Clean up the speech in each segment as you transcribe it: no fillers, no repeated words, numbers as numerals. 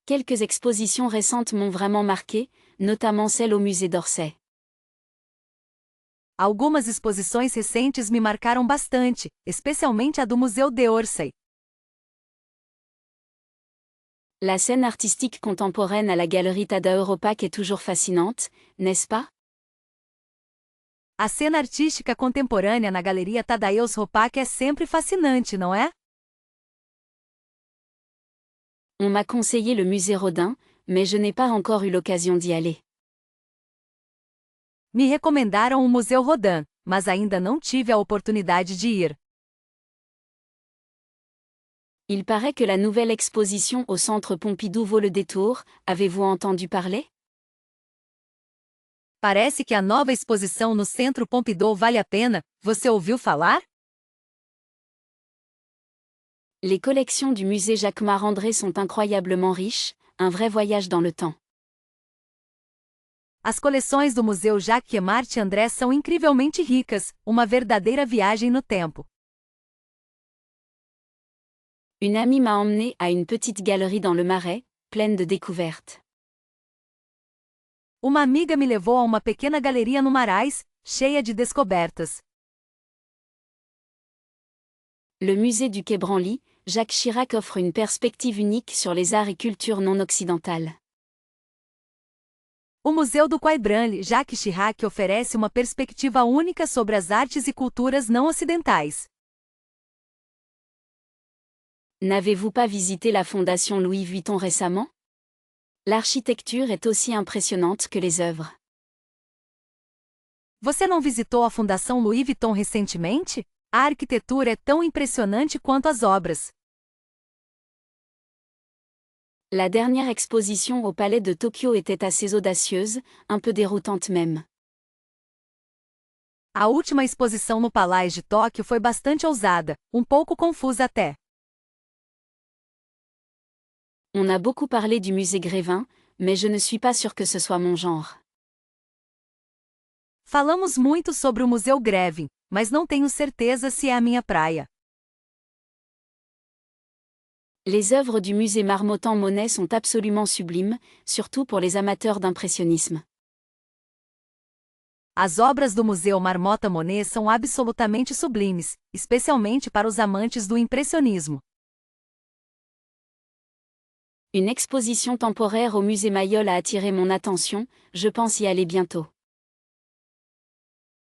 Quelques expositions récentes m'ont vraiment marqué, notamment celle au musée d'Orsay. Algumas exposições recentes me marcaram bastante, especialmente a do Museu d'Orsay. La scène artistique contemporaine à la galerie Tadaeuropac est toujours fascinante, n'est-ce pas? A cena artística contemporânea na Galeria Tadeusz-Ropac é sempre fascinante, não é? On m'a conseillé le musée Rodin, mais je n'ai pas encore eu l'occasion d'y aller. Me recomendaram o Museu Rodin, mas ainda não tive a oportunidade de ir. Il paraît que la nouvelle exposition au Centre Pompidou vaut le détour, avez-vous entendu parler? Parece que a nova exposição no Centro Pompidou vale a pena, você ouviu falar? Les collections du musée Jacquemart-André sont incroyablement riches, un vrai voyage dans le temps. As coleções do Museu Jacques-Martin André são incrivelmente ricas, uma verdadeira viagem no tempo. Une amie m'a emmenée à une petite galerie dans le Marais, pleine de découvertes. Uma amiga me levou a uma pequena galeria no Marais, cheia de descobertas. Le musée du Quai Branly, Jacques Chirac offre une perspective unique sur les arts et cultures non occidentales. O Museu do Quai Branly, Jacques Chirac oferece uma perspectiva única sobre as artes e culturas não ocidentais. N'avez-vous pas visité la Fondation Louis Vuitton récemment? L'architecture est aussi impressionnante que les œuvres. Você não visitou a Fundação Louis Vuitton recentemente? A arquitetura é tão impressionante quanto as obras. La dernière exposition au Palais de Tokyo était assez audacieuse, un peu déroutante même. A última exposição no Palais de Tóquio foi bastante ousada, um pouco confusa até. On a beaucoup parlé du musée Grévin, mais je ne suis pas sûre que ce soit mon genre. Falamos muito sobre o Museu Grévin, mas não tenho certeza se é a minha praia. Les œuvres du musée Marmottan-Monet sont absolument sublimes, surtout pour les amateurs d'impressionnisme. As obras do Museu Marmottan Monet são absolutamente sublimes, especialmente para os amantes do impressionismo. Une exposition temporaire au musée Mayol a attiré mon attention, je pense y aller bientôt.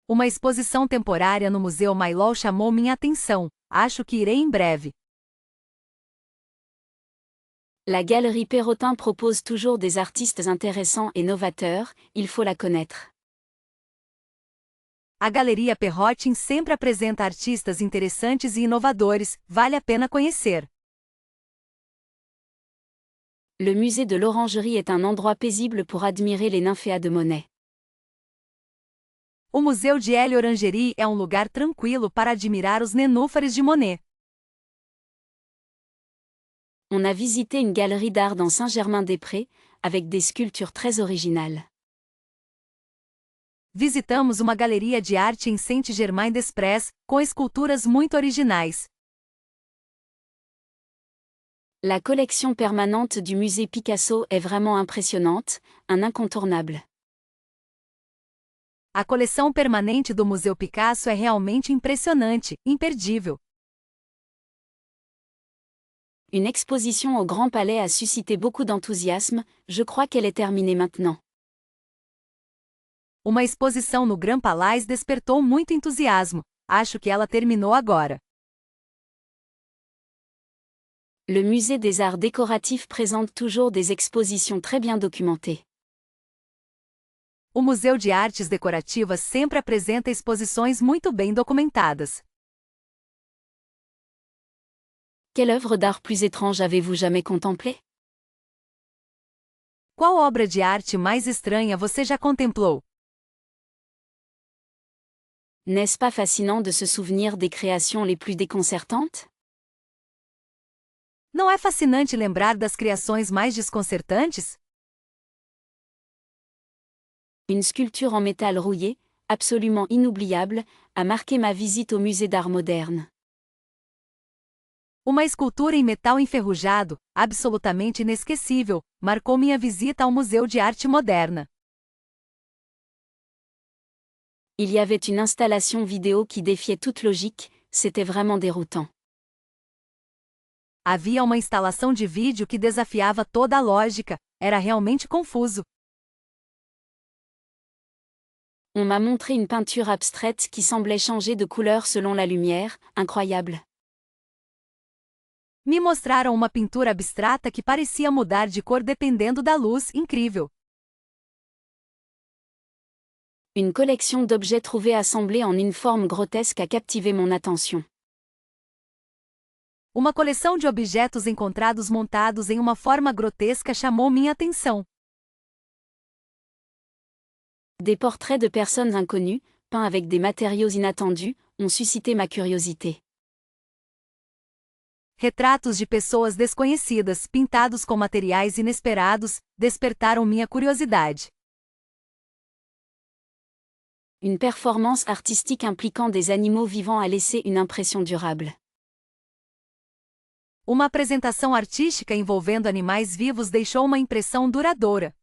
Uma exposição temporária no Museu Maillol chamou minha atenção, acho que irei em breve. La galerie Perrotin propose toujours des artistes intéressants et novateurs, il faut la connaître. A Galeria Perrotin sempre apresenta artistas interessantes e inovadores, vale a pena conhecer. Le musée de l'Orangerie est un endroit paisible pour admirer les nymphéas de Monet. O Museu de Orangerie é um lugar tranquilo para admirar os nenúfares de Monet. On a visité une galerie d'art dans Saint-Germain-des-Prés, avec des sculptures très originales. Visitamos uma galeria de arte em Saint-Germain-des-Prés, com esculturas muito originais. La collection permanente du musée Picasso est vraiment impressionnante, un incontournable. A coleção permanente do Museu Picasso é realmente impressionante, imperdível. Une exposition au Grand Palais a suscité beaucoup d'enthousiasme, je crois qu'elle est terminée maintenant. Uma exposição no Grand Palais despertou muito entusiasmo, acho que ela terminou agora. Le musée des arts décoratifs présente toujours des expositions très bien documentées. O Museu de Artes Decorativas sempre apresenta exposições muito bem documentadas. Quelle œuvre d'art plus étrange avez-vous jamais contemplée? Qual obra de arte mais estranha você já contemplou? N'est-ce pas fascinant de se souvenir des créations les plus déconcertantes? Não é fascinante lembrar das criações mais desconcertantes? Une sculpture en métal rouillé, absolument inoubliable, a marqué ma visite au musée d'art moderne. Uma escultura em metal enferrujado, absolutamente inesquecível, marcou minha visita ao Museu de Arte Moderna. Il y avait une installation vidéo qui défiait toute logique, c'était vraiment déroutant. Havia uma instalação de vídeo que desafiava toda a lógica, era realmente confuso. On m'a montré une peinture abstraite qui semblait changer de couleur selon la lumière, incroyable. Me mostraram uma pintura abstrata que parecia mudar de cor dependendo da luz, incrível. Une collection d'objets trouvés assemblés en une forme grotesque a captivé mon attention. Uma coleção de objetos encontrados montados em uma forma grotesca chamou minha atenção. Des portraits de personnes inconnues, peints avec des matériaux inattendus, ont suscité ma curiosité. Retratos de pessoas desconhecidas, pintados com materiais inesperados, despertaram minha curiosidade. Une performance artistique impliquant des animaux vivants a laissé une impression durable. Uma apresentação artística envolvendo animais vivos deixou uma impressão duradoura.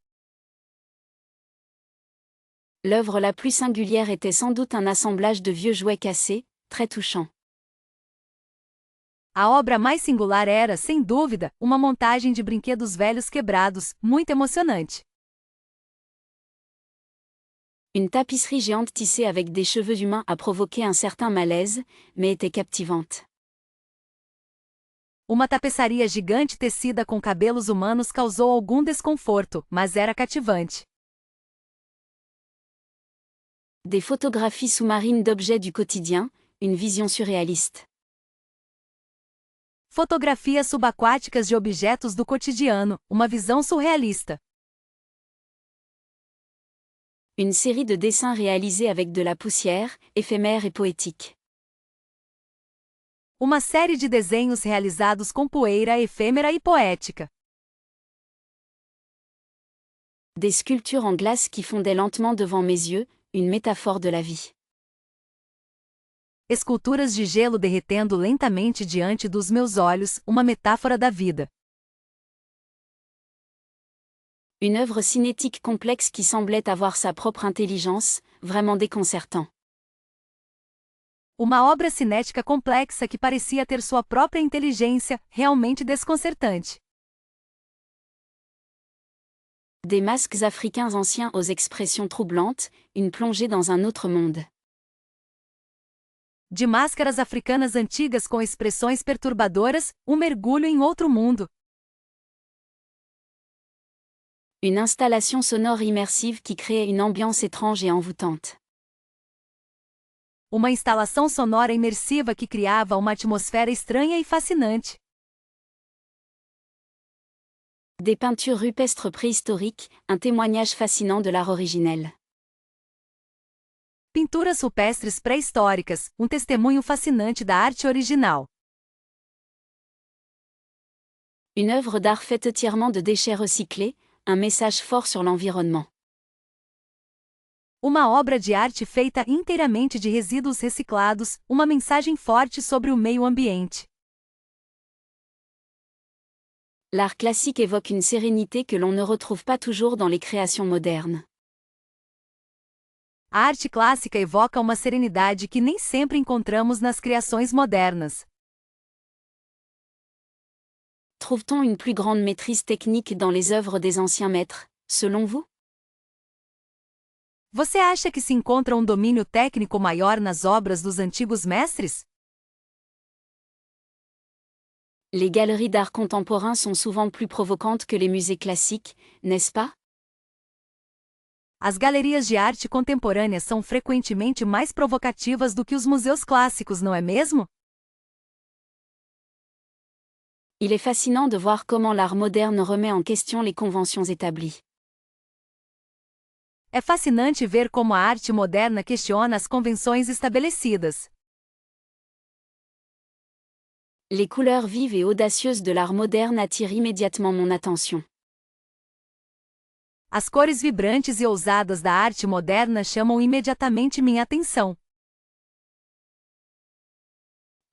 L'œuvre la plus singulière était sans doute un assemblage de vieux jouets cassés, très touchant. A obra mais singular era, sem dúvida, uma montagem de brinquedos velhos quebrados, muito emocionante. Une tapisserie géante tissée avec des cheveux humains a provoqué un certain malaise, mais était captivante. Uma tapeçaria gigante tecida com cabelos humanos causou algum desconforto, mas era cativante. Des photographies sous-marines d'objets du quotidien, une vision surréaliste. Fotografias subaquáticas de objetos do cotidiano, uma visão surrealista. Une série de dessins réalisés avec de la poussière, éphémère et poétique. Uma série de desenhos realizados com poeira efêmera e poética. Des sculptures en glace qui fondaient lentement devant mes yeux, une métaphore de la vie. Esculturas de gelo derretendo lentamente diante dos meus olhos, uma metáfora da vida. Une œuvre cinétique complexe qui semblait avoir sa propre intelligence, vraiment déconcertant. Uma obra cinética complexa que parecia ter sua própria inteligência, realmente desconcertante. Des masques africains anciens aux expressions troublantes, une plongée dans un autre monde. De máscaras africanas antigas com expressões perturbadoras, um mergulho em outro mundo. Une installation sonore immersive qui créait une ambiance étrange et envoûtante. Uma instalação sonora imersiva que criava uma atmosfera estranha e fascinante. Des peintures rupestres préhistoriques, un témoignage fascinant de l'art originel. Pinturas rupestres pré-históricas, um testemunho fascinante da arte original. Une œuvre d'art faite entièrement de déchets recyclés, un message fort sur l'environnement. Uma obra de arte feita inteiramente de resíduos reciclados, uma mensagem forte sobre o meio ambiente. L'art classique évoque une sérénité que l'on ne retrouve pas toujours dans les créations modernes. A arte clássica evoca uma serenidade que nem sempre encontramos nas criações modernas. Trouve-t-on une plus grande maîtrise technique dans les œuvres des anciens maîtres, selon vous? Você acha que se encontra um domínio técnico maior nas obras dos antigos mestres? Les galeries d'art contemporain sont souvent plus provocantes que les musées classiques, n'est-ce pas? As galerias de arte contemporânea são frequentemente mais provocativas do que os museus clássicos, não é mesmo? Il est fascinant de voir comment l'art moderne remet en question les conventions établies. É fascinante ver como a arte moderna questiona as convenções estabelecidas. Les couleurs vives et audacieuses de l'art moderne attirent immédiatement mon attention. As cores vibrantes e ousadas da arte moderna chamam imediatamente minha atenção.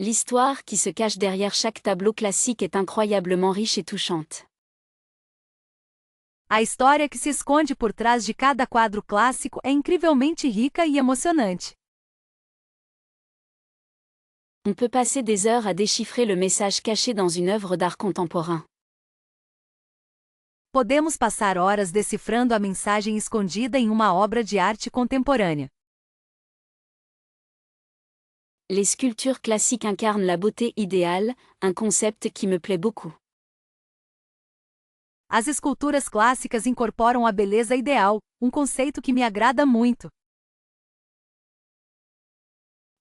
L'histoire qui se cache derrière chaque tableau classique est incroyablement riche et touchante. A história que se esconde por trás de cada quadro clássico é incrivelmente rica e emocionante. On peut passer des heures à déchiffrer le message caché dans une œuvre d'art contemporain. Podemos passar horas decifrando a mensagem escondida em uma obra de arte contemporânea. Les sculptures classiques incarnent la beauté idéale, un concept qui me plaît beaucoup. As esculturas clássicas incorporam a beleza ideal, um conceito que me agrada muito.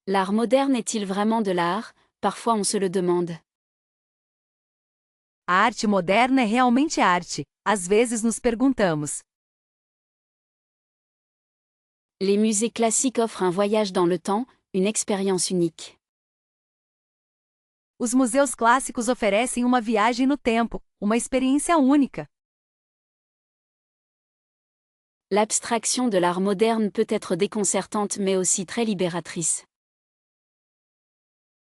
L'art moderne est-il vraiment de l'art? Parfois on se le demande. A arte moderna é realmente arte? Às vezes nos perguntamos. Les musées classiques offrent un voyage dans le temps, une expérience unique. Os museus clássicos oferecem uma viagem no tempo, uma experiência única. L'abstraction de l'art moderne peut être déconcertante mais aussi très libératrice.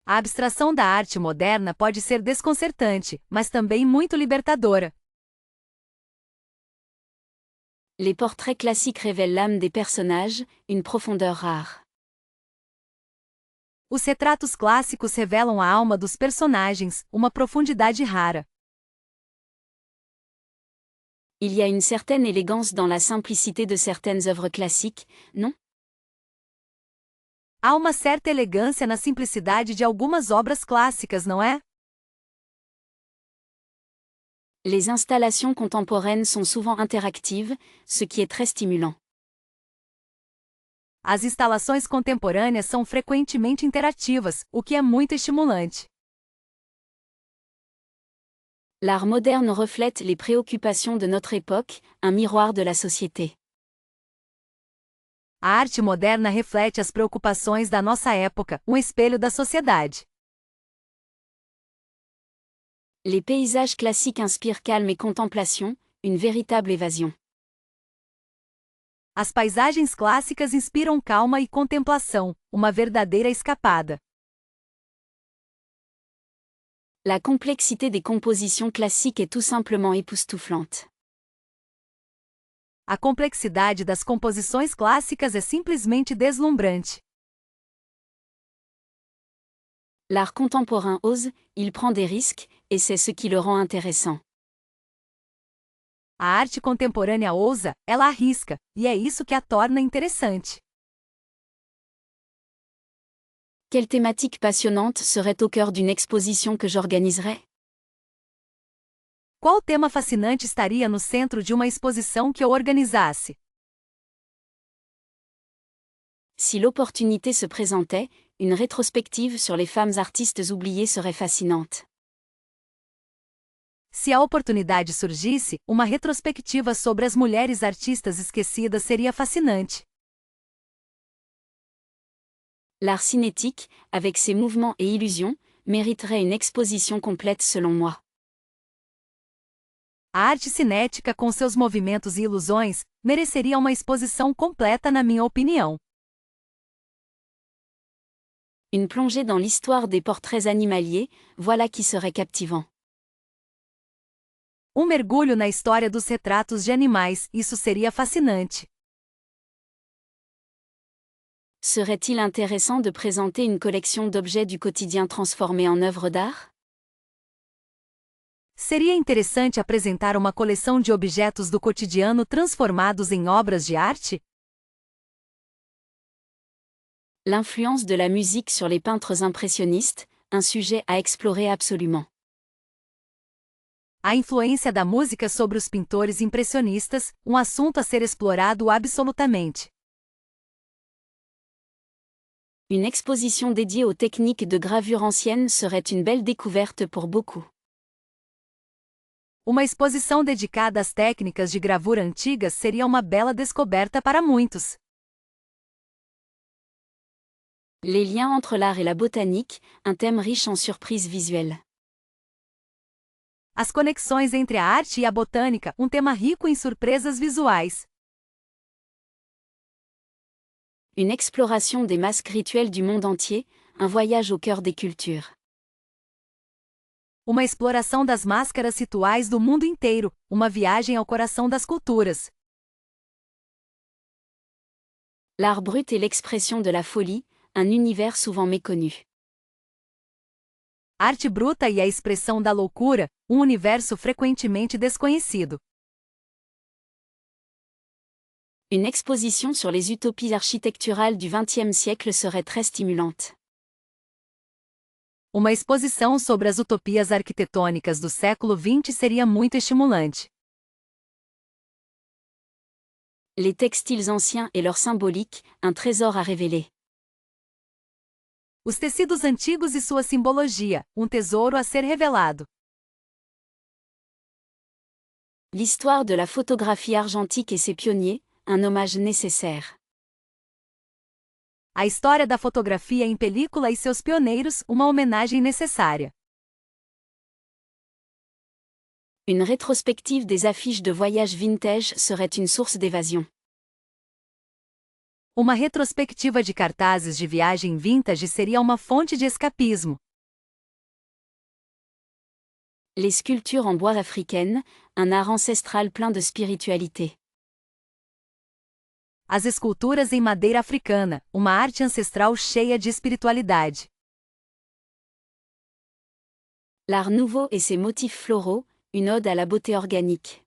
A abstração da arte moderna pode ser desconcertante, mas também muito libertadora. Les portraits classiques révèlent l'âme des personnages, une profondeur rare. Os retratos clássicos revelam a alma dos personagens, uma profundidade rara. Il y a une certaine élégance dans la simplicité de certaines œuvres classiques, non? Há uma certa elegância na simplicidade de algumas obras clássicas, não é? Les installations contemporaines sont souvent interactives, ce qui est très stimulant. As instalações contemporâneas são frequentemente interativas, o que é muito estimulante. L'art moderne reflète les préoccupations de notre époque, un miroir de la société. A arte moderna reflete as preocupações da nossa época, um espelho da sociedade. Les paysages classiques inspirent calme et contemplation, une véritable évasion. As paisagens clássicas inspiram calma e contemplação, uma verdadeira escapada. La complexité des compositions classiques est tout simplement époustouflante. A complexidade das composições clássicas é simplesmente deslumbrante. L'art contemporain ose, il prend des risques, et c'est ce qui le rend intéressant. A arte contemporânea ousa, ela arrisca, e é isso que a torna interessante. Quelle thématique passionnante serait au cœur d'une exposition que j'organiserais? Qual tema fascinante estaria no centro de uma exposição que eu organizasse? Si l'opportunité se présentait, une rétrospective sur les femmes artistes oubliées serait fascinante. Se a oportunidade surgisse, uma retrospectiva sobre as mulheres artistas esquecidas seria fascinante. L'art cinétique, avec ses mouvements et illusions, mériterait une exposition complète selon moi. A arte cinética com seus movimentos e ilusões, mereceria uma exposição completa na minha opinião. Une plongée dans l'histoire des portraits animaliers, voilà qui serait captivant. Um mergulho na história dos retratos de animais, isso seria fascinante. Serait-il intéressant de présenter une collection d'objets du quotidien transformés en œuvres d'art? Seria interessante apresentar uma coleção de objetos do cotidiano transformados em obras de arte? L'influence de la musique sur les peintres impressionnistes, un sujet à explorer absolument. A influência da música sobre os pintores impressionistas, um assunto a ser explorado absolutamente. Une exposition dédiée aux techniques de gravure ancienne serait une belle découverte pour beaucoup. Uma exposição dedicada às técnicas de gravura antigas seria uma bela descoberta para muitos. Les liens entre l'art et la botanique, un thème riche en surprises visuelles. As conexões entre a arte e a botânica, um tema rico em surpresas visuais. Une exploration des masques rituels du monde entier, un voyage au cœur des cultures. Uma exploração das máscaras rituais do mundo inteiro, uma viagem ao coração das culturas. L'art brut est l'expression de la folie, un univers souvent méconnu. Arte bruta e a expressão da loucura, um universo frequentemente desconhecido. Une exposition sur les utopies architecturales du XXe siècle serait très stimulante. Uma exposição sobre as utopias arquitetônicas do século XX seria muito estimulante. Les textiles anciens et leur symbolique, un trésor à révéler. Os tecidos antigos e sua simbologia, um tesouro a ser revelado. L'histoire de la photographie argentique et ses pionniers, un hommage nécessaire. A história da fotografia em película e seus pioneiros, uma homenagem necessária. Une rétrospective des affiches de voyage vintage serait une source d'évasion. Uma retrospectiva de cartazes de viagem vintage seria uma fonte de escapismo. Les sculptures en bois africaines, un art ancestral plein de spiritualité. As esculturas em madeira africana, uma arte ancestral cheia de espiritualidade. L'art nouveau et ses motifs floraux, une ode à la beauté organique.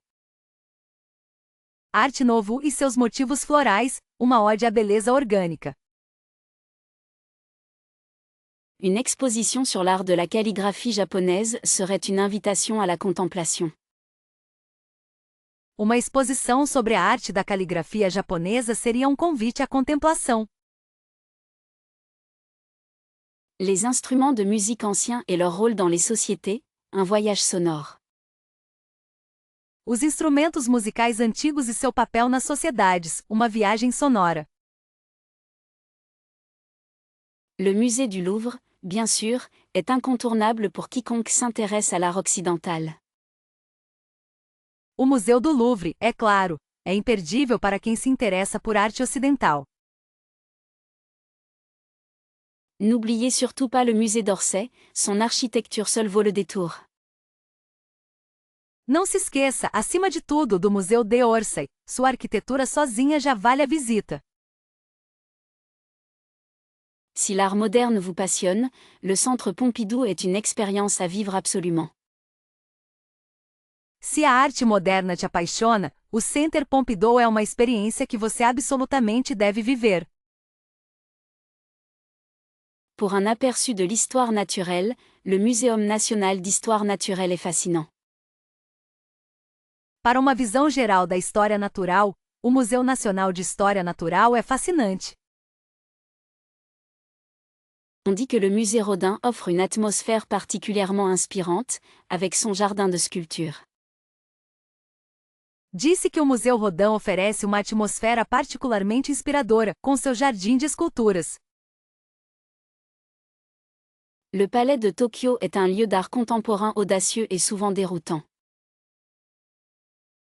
Arte novo e seus motivos florais, uma ode à beleza orgânica. Une exposition sur l'art de la calligraphie japonaise serait une invitation à la contemplation. Uma exposição sobre a arte da caligrafia japonesa seria um convite à contemplação. Les instruments de musique anciens et leur rôle dans les sociétés, un voyage sonore. Os instrumentos musicais antigos e seu papel nas sociedades, uma viagem sonora. Le musée du Louvre, bien sûr, est incontournable pour quiconque s'intéresse à l'art occidental. O Museu do Louvre, é claro, é imperdível para quem se interessa por arte ocidental. N'oubliez surtout pas le musée d'Orsay, son architecture seule vaut le détour. Não se esqueça, acima de tudo, do Museu d'Orsay, sua arquitetura sozinha já vale a visita. Si l'art moderne vous passionne, le Centre Pompidou est une expérience à vivre absolument. Se a arte moderna te apaixona, o Center Pompidou é uma experiência que você absolutamente deve viver. Pour un aperçu de l'histoire naturelle, le Muséum national d'histoire naturelle est fascinant. Para uma visão geral da história natural, o Museu Nacional de História Natural é fascinante. On dit que le musée Rodin offre une atmosphère particulièrement inspirante, avec son jardin de sculptures. Disse que o Museu Rodin oferece uma atmosfera particularmente inspiradora, com seu jardim de esculturas. Le palais de Tokyo est un lieu d'art contemporain audacieux et souvent déroutant.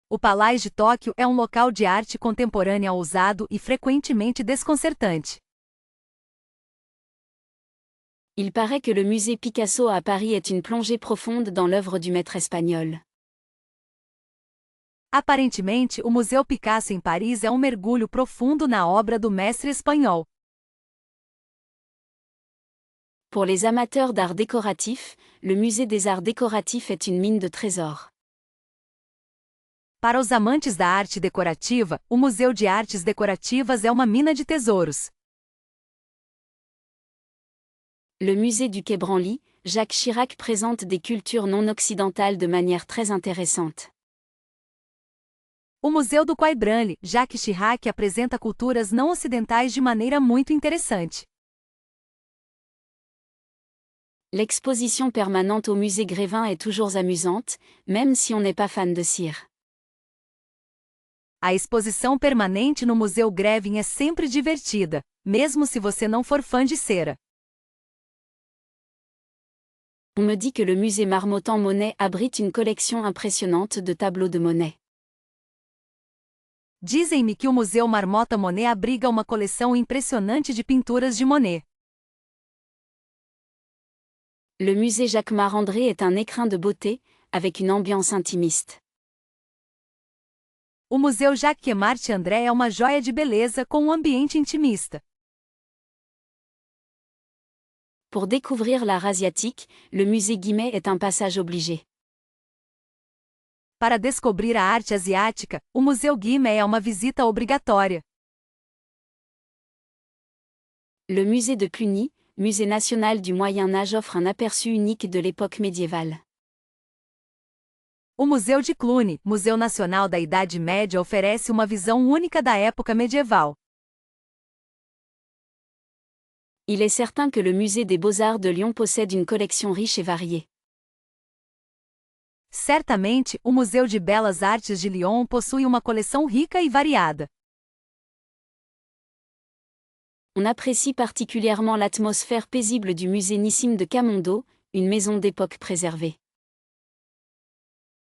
O Palácio de Tóquio é um local de arte contemporânea ousado e frequentemente desconcertante. Il paraît que le musée Picasso à Paris est une plongée profonde dans l'œuvre du maître espagnol. Aparentemente, o Museu Picasso em Paris é um mergulho profundo na obra do mestre espanhol. Pour les amateurs d'art décoratif, le musée des arts décoratifs est une mine de trésors. Para os amantes da arte decorativa, o Museu de Artes Decorativas é uma mina de tesouros. Le musée du Quai Branly, Jacques Chirac présente des cultures non occidentales de manière très intéressante. O Museu do Quai Branly, Jacques Chirac apresenta culturas não ocidentais de maneira muito interessante. L'exposition permanente au musée Grévin est toujours amusante, même si on n'est pas fan de cire. A exposição permanente no Museu Grévin é sempre divertida, mesmo se você não for fã de cera. On me dit que le musée Marmottan Monet abrite une collection impressionnante de tableaux de Monet. Dizem-me que o Museu Marmottan Monet abriga uma coleção impressionante de pinturas de Monet. Le musée Jacquemart-André est un écrin de beauté, avec une ambiance intimiste. O Museu Jacques André é uma joia de beleza com um ambiente intimista. Pour découvrir l'art asiatique, le musée Guimet est un passage obligé. Para descobrir a arte asiática, o Museu Guimet é uma visita obrigatória. Le musée de Cluny, musée national du Moyen Âge, offre un aperçu unique de l'époque médiévale. O Museu de Cluny, Museu Nacional da Idade Média, oferece uma visão única da época medieval. Il est certain que le musée des Beaux-Arts de Lyon possède une collection riche et variée. Certamente, o Museu de Belas Artes de Lyon possui uma coleção rica e variada. On apprécie particulièrement l'atmosphère paisible du musée Nissim de Camondo, une maison d'époque préservée.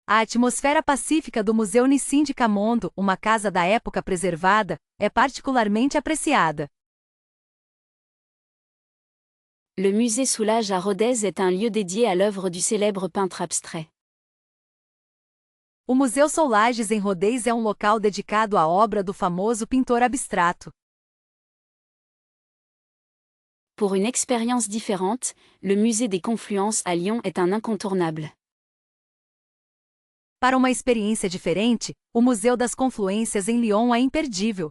A atmosfera pacífica do Museu Nissim de Camondo, uma casa da época preservada, é particularmente apreciada. Le musée Soulages à Rodez est un lieu dédié à l'œuvre du célèbre peintre abstrait. O Museu Soulages em Rodez é um local dedicado à obra do famoso pintor abstrato. Pour une expérience différente, le musée des Confluences à Lyon est un incontournable. Para uma experiência diferente, o Museu das Confluências em Lyon é imperdível.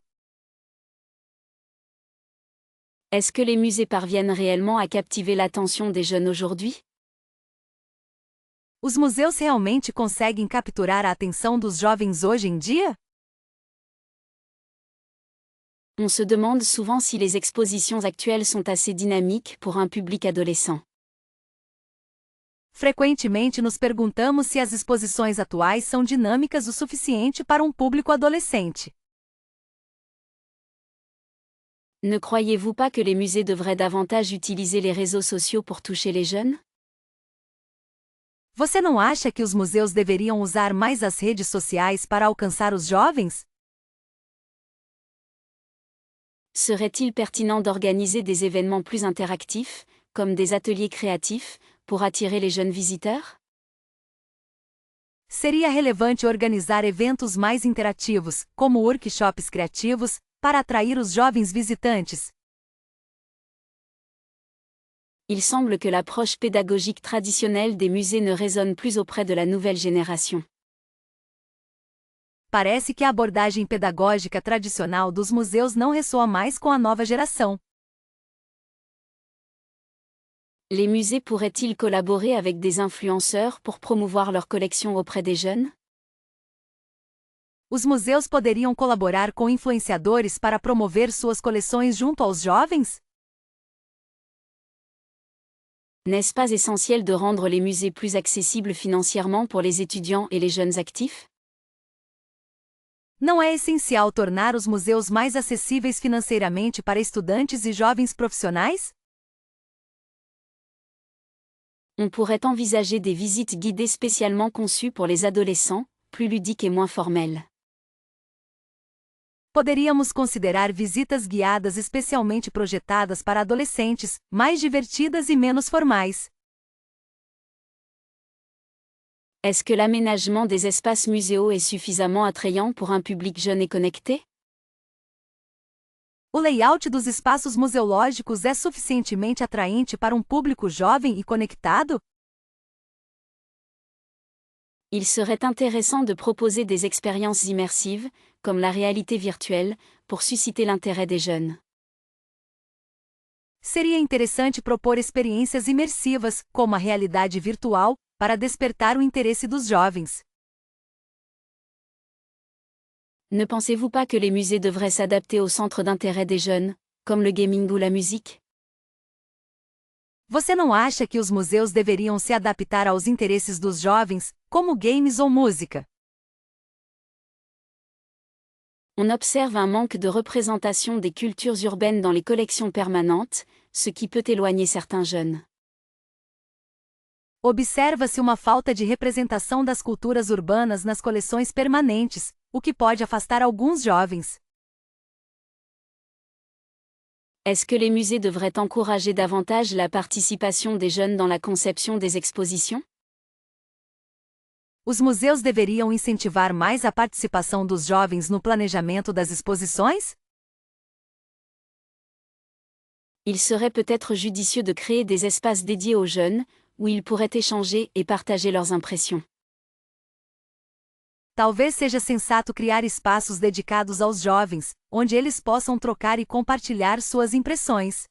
Est-ce que les musées parviennent réellement à captiver l'attention des jeunes aujourd'hui? Os museus realmente conseguem capturar a atenção dos jovens hoje em dia? On se demande souvent si les expositions actuelles sont assez dynamiques pour un public adolescent. Frequentemente nos perguntamos se as exposições atuais são dinâmicas o suficiente para um público adolescente. Ne croyez-vous pas que les musées devraient davantage utiliser les réseaux sociaux pour toucher les jeunes? Você não acha que os museus deveriam usar mais as redes sociais para alcançar os jovens? Serait-il pertinent d'organiser des événements plus interactifs, comme des ateliers créatifs, pour attirer les jeunes visiteurs? Seria relevante organizar eventos mais interativos, como workshops criativos, para atrair os jovens visitantes. Il semble que l'approche pédagogique traditionnelle des musées ne résonne plus auprès de la nouvelle génération. Parece que a abordagem pedagógica tradicional dos museus não ressoa mais com a nova geração. Les musées pourraient-ils collaborer avec des influenceurs pour promouvoir leur collection auprès des jeunes? Os museus poderiam colaborar com influenciadores para promover suas coleções junto aos jovens? N'est-ce pas essentiel de rendre les musées plus accessibles financièrement pour les étudiants et les jeunes actifs? Não é essencial tornar os museus mais acessíveis financeiramente para estudantes e jovens profissionais? On pourrait envisager des visites guidées spécialement conçues pour les adolescents, plus ludiques et moins formelles. Poderíamos considerar visitas guiadas especialmente projetadas para adolescentes, mais divertidas e menos formais. Est-ce que l'aménagement des espaces muséaux est suffisamment attrayant pour un public jeune et connecté? O layout dos espaços museológicos é suficientemente atraente para um público jovem e conectado? Il serait intéressant de proposer des expériences immersives, comme la réalité virtuelle, pour susciter l'intérêt des jeunes. Seria interessante propor experiências imersivas, como a realidade virtual, para despertar o interesse dos jovens. Ne pensez-vous pas que les musées devraient s'adapter aux centres d'intérêt des jeunes, comme le gaming ou la musique? Você não acha que os museus deveriam se adaptar aos interesses dos jovens, como games ou música? On observe un manque de représentation des cultures urbaines dans les collections permanentes, ce qui peut éloigner certains jeunes. Observa-se uma falta de representação das culturas urbanas nas coleções permanentes, o que pode afastar alguns jovens. Est-ce que les musées devraient encourager davantage la participation des jeunes dans la conception des expositions? Os museus deveriam incentivar mais a participação dos jovens no planejamento das exposições? Il serait peut-être judicieux de créer des espaces dédiés aux jeunes, où ils pourraient échanger et partager leurs impressions. Talvez seja sensato criar espaços dedicados aos jovens, onde eles possam trocar e compartilhar suas impressões.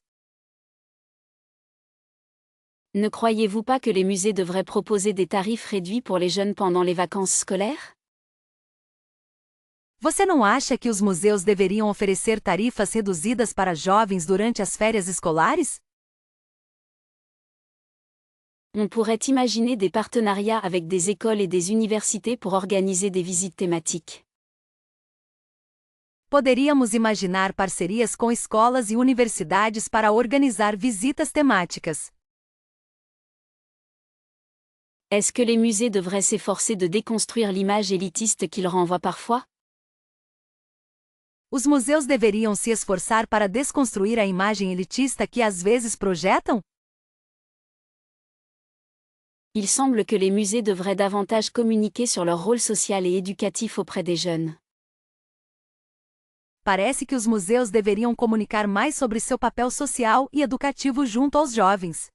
Ne croyez-vous pas que les musées devraient proposer des tarifs réduits pour les jeunes pendant les vacances scolaires? Você não acha que os museus deveriam oferecer tarifas reduzidas para jovens durante as férias escolares? On pourrait imaginer des partenariats avec des écoles et des universités pour organiser des visites thématiques. Poderíamos imaginar parcerias com escolas e universidades para organizar visitas temáticas. Est-ce que les musées devraient s'efforcer de déconstruire l'image élitiste qu'ils renvoient parfois? Os museus deveriam se esforçar para desconstruir a imagem elitista que às vezes projetam? Il semble que les musées devraient davantage communiquer sur leur rôle social et éducatif auprès des jeunes. Parece que os museus deveriam comunicar mais sobre seu papel social e educativo junto aos jovens.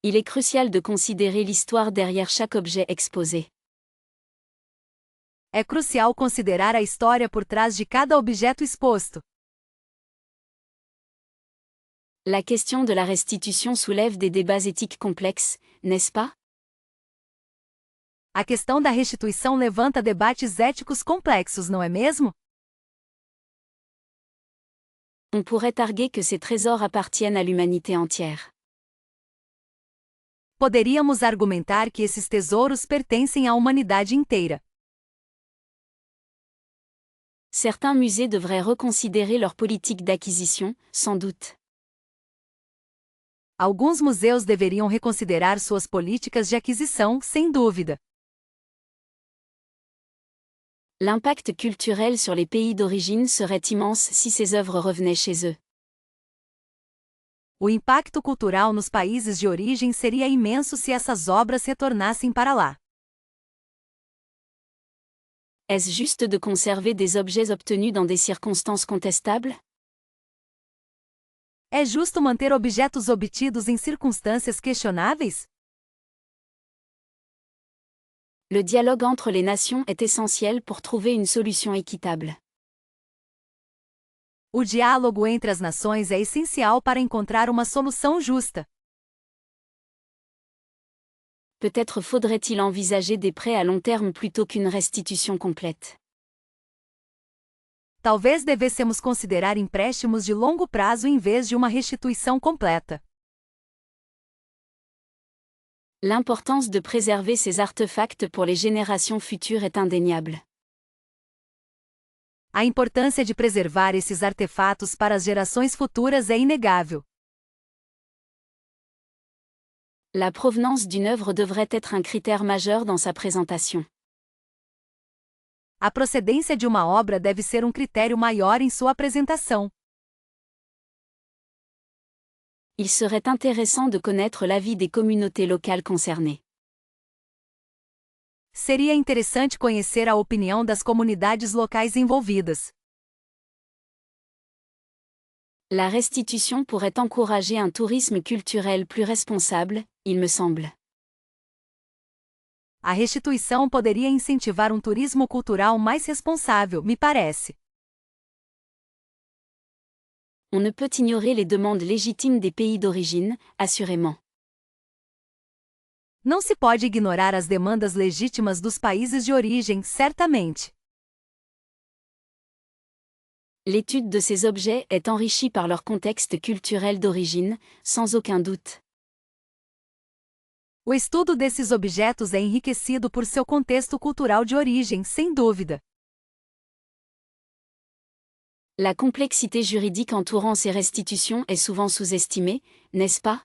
Il est crucial de considérer l'histoire derrière chaque objet exposé. É crucial considerar a história por trás de cada objeto exposto. La question de la restitution soulève des débats éthiques complexes, n'est-ce pas? A questão da restituição levanta debates éticos complexos, não é mesmo? On pourrait arguer que ces trésors appartiennent à l'humanité entière. Poderíamos argumentar que esses tesouros pertencem à humanidade inteira. Certains musées devraient reconsidérer leur politique d'acquisition, sans doute. Alguns museus deveriam reconsiderar suas políticas de aquisição, sem dúvida. L'impact culturel sur les pays d'origine serait immense si ces œuvres revenaient chez eux. O impacto cultural nos países de origem seria imenso se essas obras retornassem para lá. Est-ce juste de conserver des objets obtenus dans des circonstances contestables? É justo manter objetos obtidos em circunstâncias questionáveis? Le dialogue entre les nations est essentiel pour trouver une solution équitable. O diálogo entre as nações é essencial para encontrar uma solução justa. Peut-être faudrait-il envisager des prêts à long terme plutôt qu'une restitution complète. Talvez devêssemos considerar empréstimos de longo prazo em vez de uma restituição completa. L'importance de préserver ces artefacts pour les générations futures est indéniable. A importância de preservar esses artefatos para as gerações futuras é inegável. La provenance d'une œuvre devrait être un critère majeur dans sa présentation. A procedência de uma obra deve ser um critério maior em sua apresentação. Il serait intéressant de connaître l'avis des communautés locales concernées. Seria interessante conhecer a opinião das comunidades locais envolvidas. La restitution pourrait encourager un tourisme culturel plus responsable, il me semble. A restituição poderia incentivar um turismo cultural mais responsável, me parece. On ne peut ignorer les demandes légitimes des pays d'origine, assurément. Não se pode ignorar as demandas legítimas dos países de origem, certamente. L'étude de ces objets est enrichie par leur contexte culturel d'origine, sans aucun doute. O estudo desses objetos é enriquecido por seu contexto cultural de origem, sem dúvida. La complexité juridique entourant ces restitutions est souvent sous-estimée, n'est-ce pas?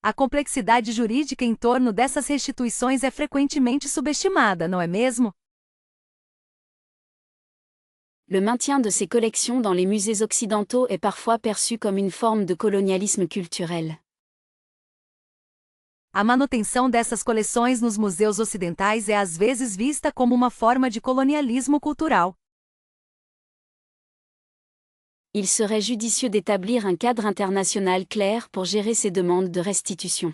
A complexidade jurídica em torno dessas restituições é frequentemente subestimada, não é mesmo? Le maintien de ces collections dans les musées occidentaux est parfois perçu comme une forme de colonialisme culturel. A manutenção dessas coleções nos museus ocidentais é às vezes vista como uma forma de colonialismo cultural. Il serait judicieux d'établir un cadre international clair pour gérer ces demandes de restitution.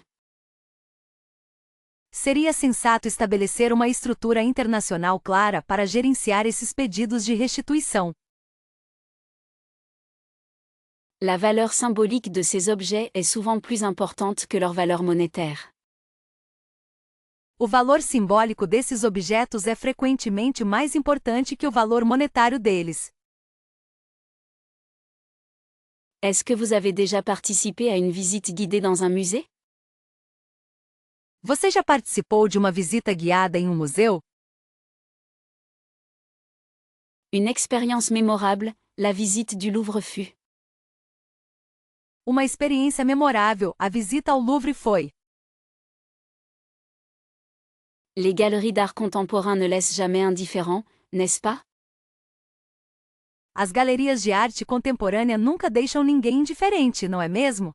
Seria sensato estabelecer uma estrutura internacional clara para gerenciar esses pedidos de restituição. La valeur symbolique de ces objets est souvent plus importante que leur valeur monétaire. O valor simbólico desses objetos é frequentemente mais importante que o valor monetário deles. Est-ce que vous avez déjà participé à une visite guidée dans un musée? Você já participou de uma visita guiada em um museu? Une expérience mémorable, la visite du Louvre fut. Uma experiência memorável, a visita ao Louvre foi. Les galeries d'art contemporain ne laissent jamais indifférent, n'est-ce pas? As galerias de arte contemporânea nunca deixam ninguém indiferente, não é mesmo?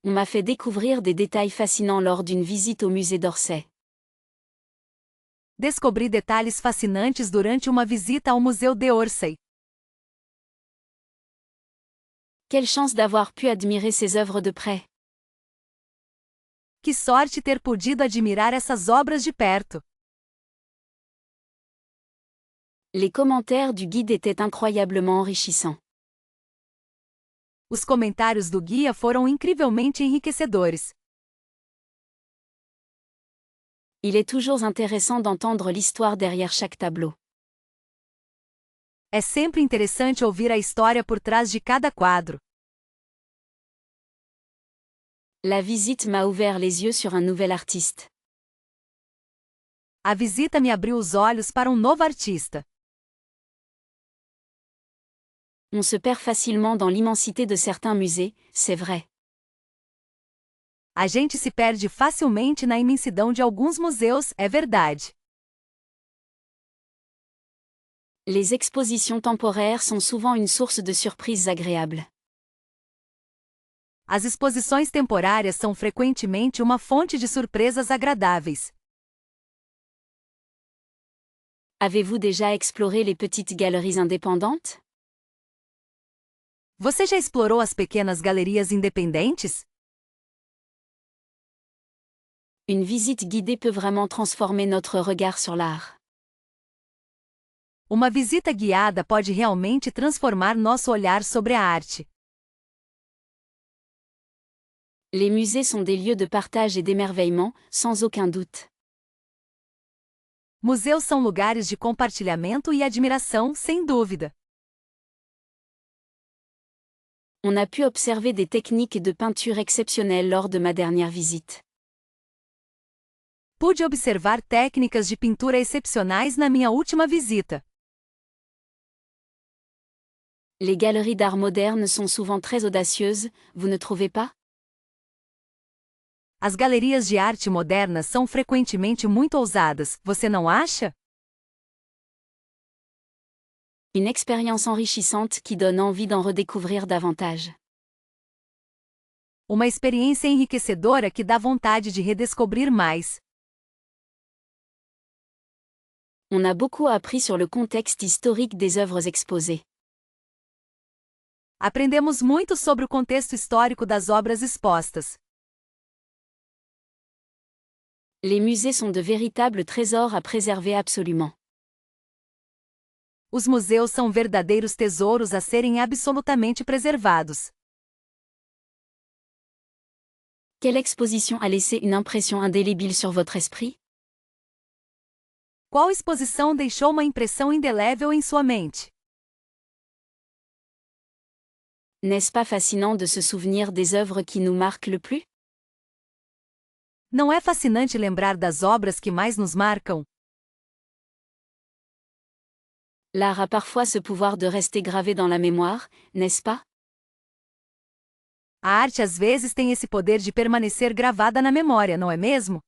On m'a fait découvrir des détails fascinants lors d'une visite au musée d'Orsay. Descobri detalhes fascinantes durante uma visita ao Museu d'Orsay. Quelle chance d'avoir pu admirer ces œuvres de près. Que sorte ter podido admirar essas obras de perto. Les commentaires du guide étaient incroyablement enrichissants. Os comentários do guia foram incrivelmente enriquecedores. Il est toujours intéressant d'entendre l'histoire derrière chaque tableau. É sempre interessante ouvir a história por trás de cada quadro. La visite m'a ouvert les yeux sur un nouvel artiste. A visita me abriu os olhos para um novo artista. On se perd facilement dans l'immensité de certains musées, c'est vrai. A gente se perde facilmente na imensidão de alguns museus, é verdade. Les expositions temporaires sont souvent une source de surprises agréables. As exposições temporárias são frequentemente uma fonte de surpresas agradáveis. Avez-vous déjà exploré les petites galeries indépendantes? Você já explorou as pequenas galerias independentes? Une visite guidée peut vraiment transformer notre regard sur l'art. Uma visita guiada pode realmente transformar nosso olhar sobre a arte. Les musées sont des lieux de partage et d'émerveillement, sans aucun doute. Museus são lugares de compartilhamento e admiração, sem dúvida. On a pu observer des techniques de peinture exceptionnelles lors de ma dernière visite. Pude observar técnicas de pintura excepcionais na minha última visita. Les galeries d'art moderne sont souvent très audacieuses, vous ne trouvez pas? As galerias de arte moderna são frequentemente muito ousadas, você não acha? Une expérience enrichissante qui donne envie d'en redécouvrir davantage. Uma experiência enriquecedora que dá vontade de redescobrir mais. On a beaucoup appris sur le contexte historique des œuvres exposées. Aprendemos muito sobre o contexto histórico das obras expostas. Les musées sont de véritables trésors à préserver absolument. Os museus são verdadeiros tesouros a serem absolutamente preservados. Quelle exposition a laissé une impression indélébile sur votre esprit? Qual exposição deixou uma impressão indelével em sua mente? N'est-ce pas fascinant de se souvenir des œuvres qui nous marquent le plus? Não é fascinante lembrar das obras que mais nos marcam? L'art a parfois ce pouvoir de rester gravé dans la mémoire, n'est-ce pas? A arte às vezes tem esse poder de permanecer gravada na memória, não é mesmo?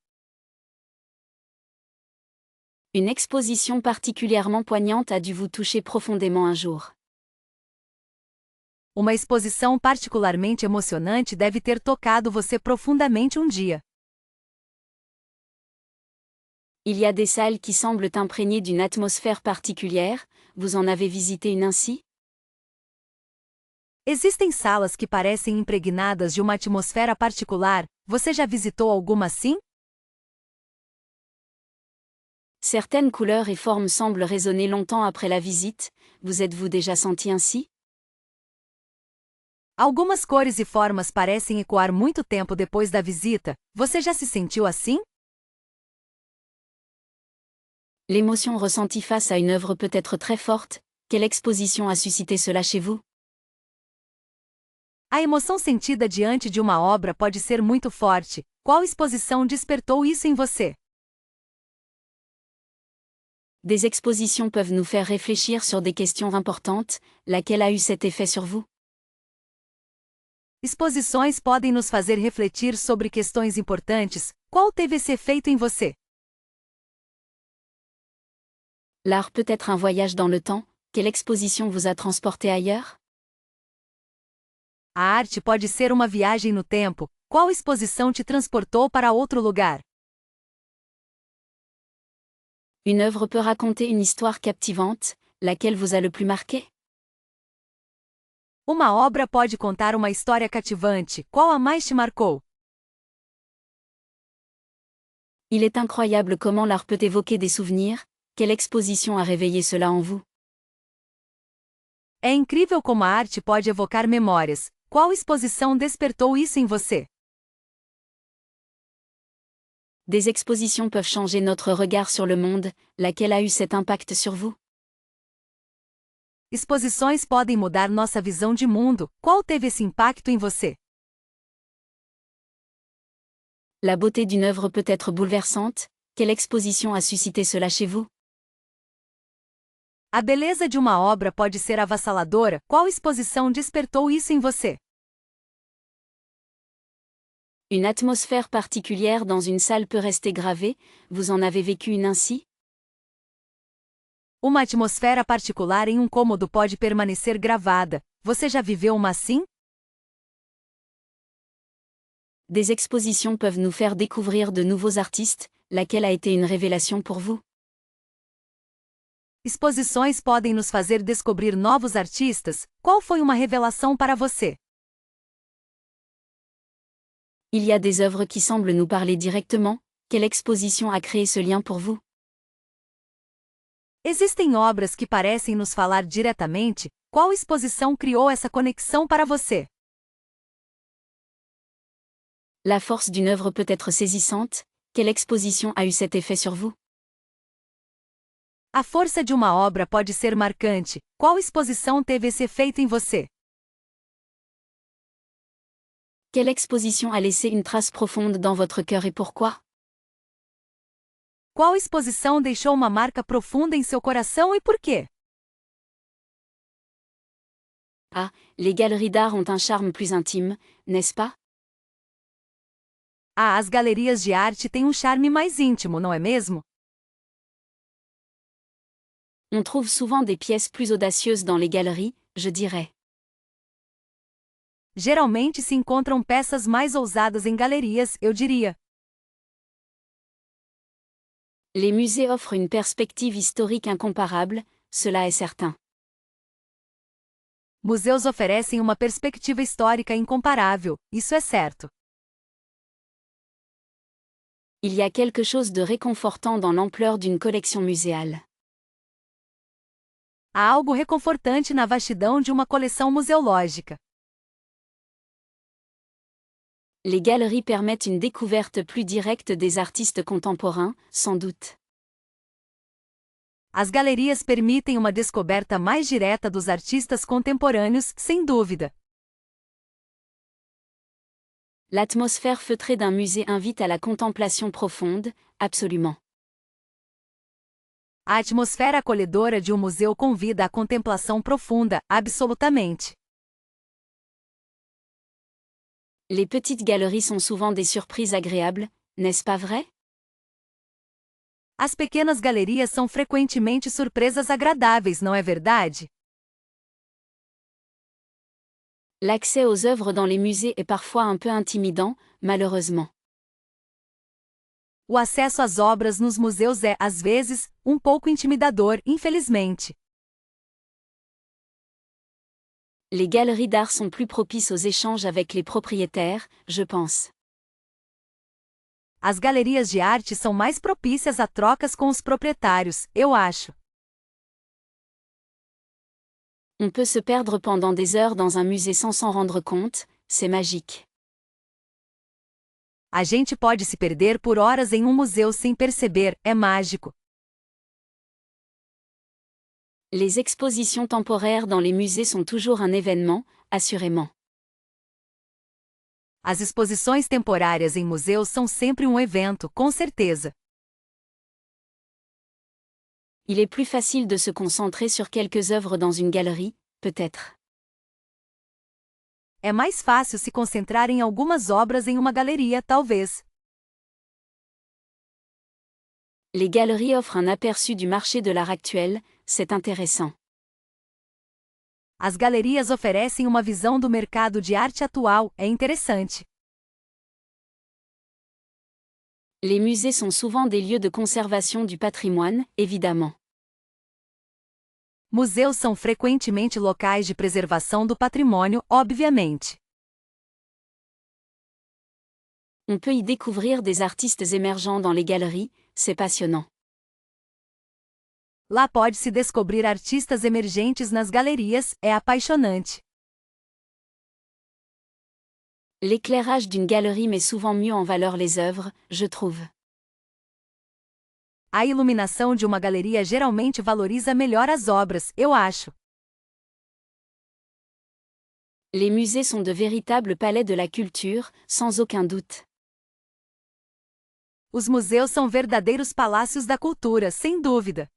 Une exposition particulièrement poignante a dû vous toucher profondément un jour. Uma exposição particularmente emocionante deve ter tocado você profundamente um dia. Il y a des salles qui semblent imprégnées d'une atmosphère particulière, vous en avez visité une ainsi? Existem salas que parecem impregnadas de uma atmosfera particular, você já visitou alguma assim? Certaines couleurs et formes semblent résonner longtemps après la visite, vous êtes-vous déjà senti ainsi? Algumas cores e formas parecem ecoar muito tempo depois da visita, você já se sentiu assim? L'émotion ressentie face à une œuvre peut être très forte, quelle exposition a suscité cela chez vous? A emoção sentida diante de uma obra pode ser muito forte. Qual exposição despertou isso em você? Des expositions peuvent nous faire réfléchir sur des questions importantes, laquelle a eu cet effet sur vous? Exposições podem nos fazer refletir sobre questões importantes. Qual teve esse efeito em você? L'art peut être un voyage dans le temps, quelle exposition vous a transporté ailleurs? A arte pode ser uma viagem no tempo. Qual exposição te transportou para outro lugar? Une œuvre peut raconter une histoire captivante, laquelle vous a le plus marqué? Uma obra pode contar uma história cativante. Qual a mais te marcou? Il est incroyable comment l'art peut évoquer des souvenirs, quelle exposition a réveillé cela en vous? É incrível como a arte pode evocar memórias. Qual exposição despertou isso em você? Des expositions peuvent changer notre regard sur le monde, laquelle a eu cet impact sur vous? Exposições podem mudar nossa visão de mundo. Qual teve esse impacto em você? La beauté d'une œuvre peut être bouleversante, quelle exposition a suscité cela chez vous? A beleza de uma obra pode ser avassaladora. Qual exposição despertou isso em você? Une atmosphère particulière dans une salle peut rester gravée, vous en avez vécu une ainsi? Uma atmosfera particular em um cômodo pode permanecer gravada. Você já viveu uma assim? Des expositions peuvent nous faire découvrir de nouveaux artistes, laquelle a été une révélation pour vous? Exposições podem nos fazer descobrir novos artistas. Qual foi uma revelação para você? Il y a des œuvres qui semblent nous parler directement, quelle exposition a créé ce lien pour vous? Existem obras que parecem nos falar diretamente. Qual exposição criou essa conexão para você? La force d'une œuvre peut être saisissante, quelle exposition a eu cet effet sur vous? A força de uma obra pode ser marcante. Qual exposição teve esse efeito em você? Quelle exposition a laissé une trace profonde dans votre cœur et pourquoi? Qual exposição deixou uma marca profunda em seu coração e por quê? Les galeries d'art ont un charme plus intime, n'est-ce pas? As galerias de arte têm um charme mais íntimo, não é mesmo? On trouve souvent des pièces plus audacieuses dans les galeries, je dirais. Geralmente se encontram peças mais ousadas em galerias, eu diria. Les musées offrent une perspective historique incomparable, cela est certain. Museus oferecem uma perspectiva histórica incomparável, isso é certo. Il y a quelque chose de réconfortant dans l'ampleur d'une collection muséale. Há algo reconfortante na vastidão de uma coleção museológica. Les galeries permettent une découverte plus directe des artistes contemporains, sans doute. As galerias permitem uma descoberta mais direta dos artistas contemporâneos, sem dúvida. L'atmosphère feutrée d'un musée invite à la contemplation profonde, absolument. A atmosfera acolhedora de um museu convida à contemplação profunda, absolutamente. Les petites galeries sont souvent des surprises agréables, n'est-ce pas vrai? As pequenas galerias são frequentemente surpresas agradáveis, não é verdade? L'accès aux œuvres dans les musées est parfois un peu intimidant, malheureusement. O acesso às obras nos museus é, às vezes, um pouco intimidador, infelizmente. Les galeries d'art sont plus propices aux échanges avec les propriétaires, je pense. As galerias de arte são mais propícias a trocas com os proprietários, eu acho. On peut se perdre pendant des heures dans un musée sans s'en rendre compte, c'est magique. A gente pode se perder por horas em um museu sem perceber, é mágico. Les expositions temporaires dans les musées sont toujours un événement, assurément. As exposições temporárias em museus são sempre um evento, com certeza. Il est plus facile de se concentrer sur quelques œuvres dans une galerie, peut-être. É mais fácil se concentrar em algumas obras em uma galeria, talvez. Les galeries offrent un aperçu du marché de l'art actuel, c'est intéressant. As galerias oferecem uma visão do mercado de arte atual, é interessante. Les musées sont souvent des lieux de conservation du patrimoine, évidemment. Museus são frequentemente locais de preservação do patrimônio, obviamente. On peut y découvrir des artistes émergents dans les galeries, c'est passionnant. Lá pode-se descobrir artistas emergentes nas galerias, é apaixonante. L'éclairage d'une galerie met souvent mieux en valeur les œuvres, je trouve. A iluminação de uma galeria geralmente valoriza melhor as obras, eu acho. Les musées sont de véritables palais de la culture, sans aucun doute. Os museus são verdadeiros palácios da cultura, sem dúvida.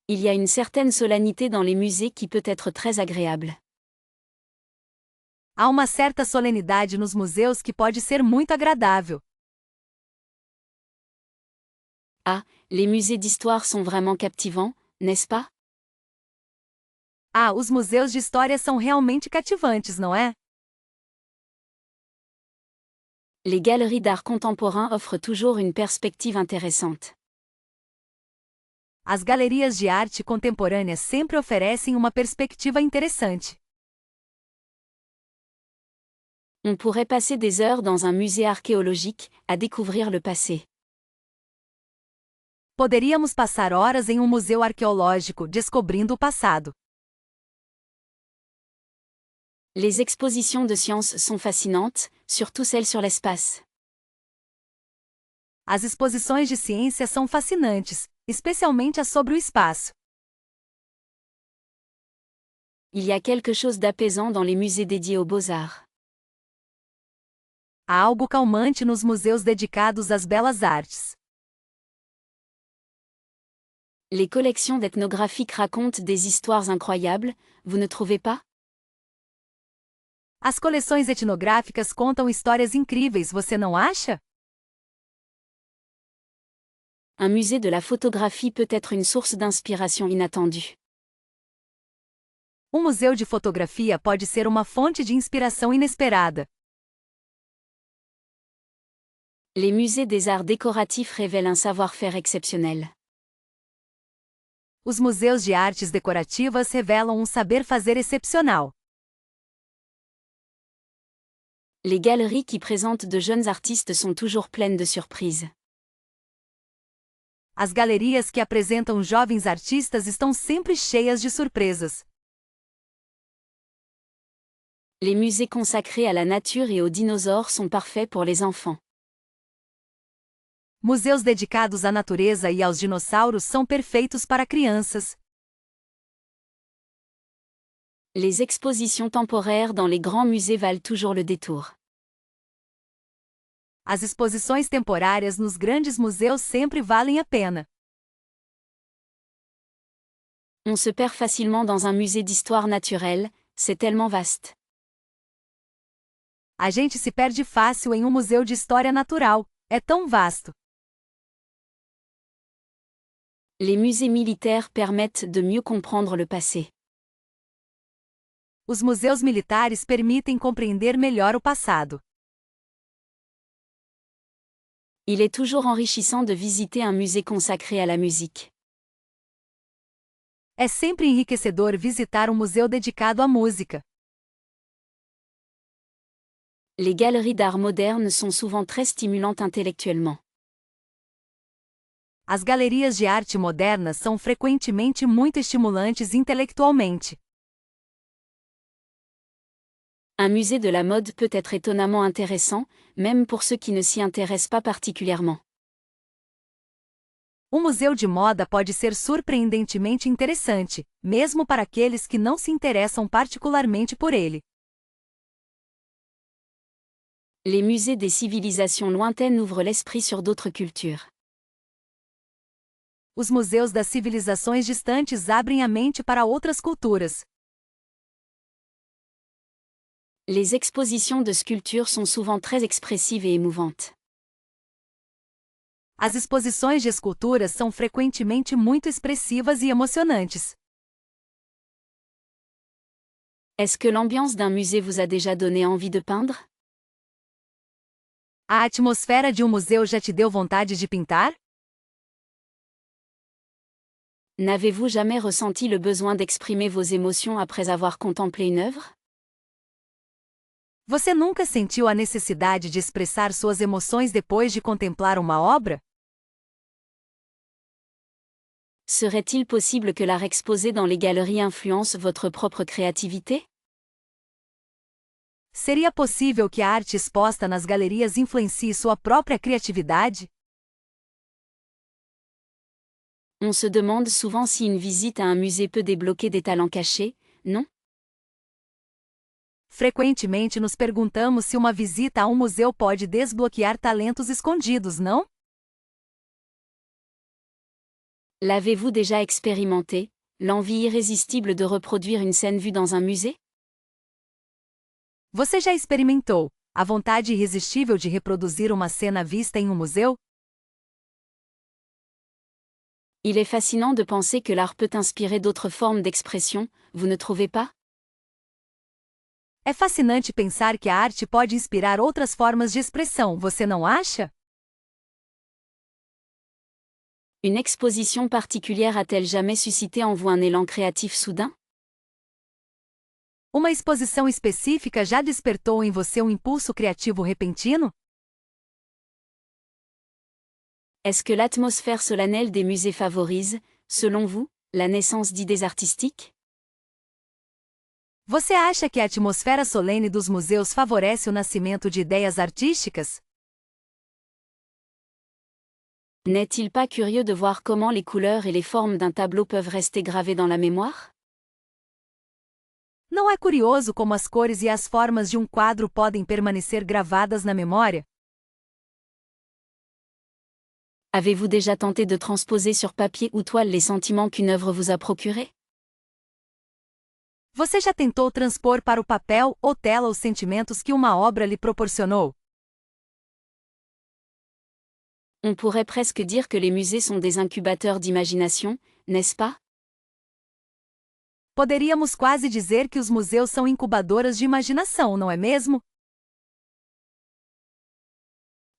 Il y a une certaine solennité dans les musées qui peut être très agréable. Há uma certa solenidade nos museus que pode ser muito agradável. Ah, les musées d'histoire sont vraiment captivants, n'est-ce pas? Ah, os museus de história são realmente cativantes, não é? Les galeries d'art contemporain offrent toujours une perspective intéressante. As galerias de arte contemporânea sempre oferecem uma perspectiva interessante. On pourrait passer des heures dans un musée archéologique, à découvrir le passé. Poderíamos passar horas em um museu arqueológico descobrindo o passado. Les expositions de sciences sont fascinantes, surtout celles sur l'espace. As exposições de ciência são fascinantes, especialmente as sobre o espaço. Il y a quelque chose d'apaisant dans les musées dédiés aux beaux-arts. Há algo calmante nos museus dedicados às belas artes. Les collections d'ethnographiques racontent des histoires incroyables, vous ne trouvez pas? As coleções etnográficas contam histórias incríveis, você não acha? Un musée de la photographie peut être une source d'inspiration inattendue. Um museu de fotografia pode ser uma fonte de inspiração inesperada. Les musées des arts décoratifs révèlent un savoir-faire exceptionnel. Os museus de artes decorativas revelam um saber-fazer excepcional. Les galeries qui présentent de jeunes artistes sont toujours pleines de surprises. As galerias que apresentam jovens artistas estão sempre cheias de surpresas. Les musées consacrés à la nature et aux dinosaures sont parfaits pour les enfants. Museus dedicados à natureza e aos dinossauros são perfeitos para crianças. Les expositions temporaires dans les grands musées valent toujours le détour. As exposições temporárias nos grandes museus sempre valem a pena. On se perd facilement dans un musée d'histoire naturelle, c'est tellement vaste. A gente se perde fácil em um museu de história natural, é tão vasto. Les musées militaires permettent de mieux comprendre le passé. Os museus militares permitem compreender melhor o passado. Il est toujours enrichissant de visiter un musée consacré à la musique. É sempre enriquecedor visitar um museu dedicado à música. Les galeries d'art moderne sont souvent très stimulantes intellectuellement. As galerias de arte moderna são frequentemente muito estimulantes intelectualmente. Un musée de la mode peut être étonnamment intéressant, même pour ceux qui ne s'y intéressent pas particulièrement. Um museu de moda pode ser surpreendentemente interessante, mesmo para aqueles que não se interessam particularmente por ele. Les musées des civilisations lointaines ouvrent l'esprit sur d'autres cultures. Os museus das civilizações distantes abrem a mente para outras culturas. Les expositions de sculptures sont souvent très expressives et émouvantes. As exposições de esculturas são frequentemente muito expressivas e emocionantes. Est-ce que l'ambiance d'un musée vous a déjà donné envie de peindre? A atmosfera de um museu já te deu vontade de pintar? N'avez-vous jamais ressenti le besoin d'exprimer vos émotions après avoir contemplé une œuvre? Você nunca sentiu a necessidade de expressar suas emoções depois de contemplar uma obra? Serait-il possible que l'art exposé dans les galeries influence votre propre créativité? Seria possível que a arte exposta nas galerias influencie sua própria criatividade? On se demande souvent si une visite à un musée peut débloquer des talents cachés, non? Frequentemente nos perguntamos se uma visita a um museu pode desbloquear talentos escondidos, não? L'avez-vous déjà expérimenté, l'envie irrésistible de reproduire une scène vue dans un musée? Você já experimentou a vontade irresistível de reproduzir uma cena vista em um museu? Il est fascinant de penser que l'art peut inspirer d'autres formes d'expression, vous ne trouvez pas? É fascinante pensar que a arte pode inspirar outras formas de expressão, você não acha? Une exposition particulière a-t-elle jamais suscité en vous un élan créatif soudain? Uma exposição específica já despertou em você um impulso criativo repentino? Est-ce que l'atmosphère solennelle des musées favorise, selon vous, la naissance d'idées artistiques? Você acha que a atmosfera solene dos museus favorece o nascimento de ideias artísticas? N'est-il pas curieux de voir comment les couleurs et les formes d'un tableau peuvent rester gravées dans la mémoire? Não é curioso como as cores e as formas de um quadro podem permanecer gravadas na memória? Avez-vous déjà tenté de transposer sur papier ou toile les sentiments qu'une œuvre vous a procurés? Você já tentou transpor para o papel ou tela os sentimentos que uma obra lhe proporcionou? On pourrait presque dire que les musées sont des incubateurs d'imagination, n'est-ce pas? Poderíamos quase dizer que os museus são incubadoras de imaginação, não é mesmo?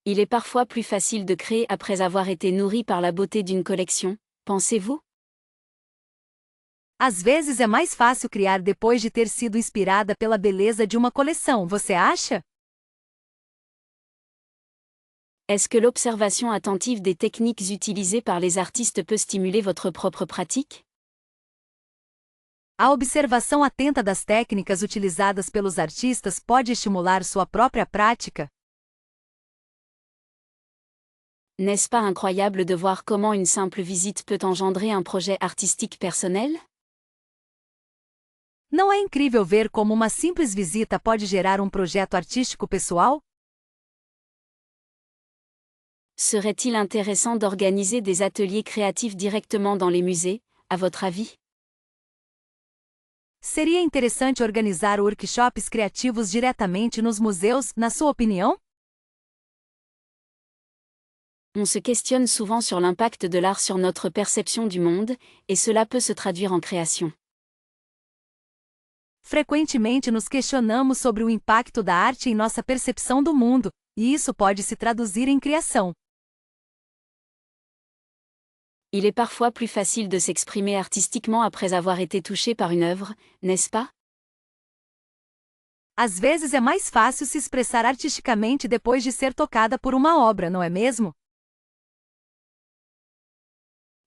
Il est parfois plus facile de créer après avoir été nourri par la beauté d'une collection, pensez-vous? Às vezes é mais fácil criar depois de ter sido inspirada pela beleza de uma coleção, você acha? Est-ce que l'observation attentive des techniques utilisées par les artistes peut stimuler votre propre pratique? A observação atenta das técnicas utilizadas pelos artistas pode estimular sua própria prática? N'est-ce pas incroyable de voir comment une simple visite peut engendrer un projet artistique personnel? Não é incrível ver como uma simples visita pode gerar um projeto artístico pessoal? Serait-il intéressant d'organiser des ateliers créatifs directement dans les musées, à votre avis? Seria interessante organizar workshops criativos diretamente nos museus, na sua opinião? On se questionne souvent sur l'impact de l'art sur notre perception du monde, et cela peut se traduire en création. Frequentemente nos questionamos sobre o impacto da arte em nossa percepção do mundo, e isso pode se traduzir em criação. Il est parfois plus facile de s'exprimer artistiquement après avoir été touché par une œuvre, n'est-ce pas? Às vezes é mais fácil se expressar artisticamente depois de ser tocada por uma obra, não é mesmo?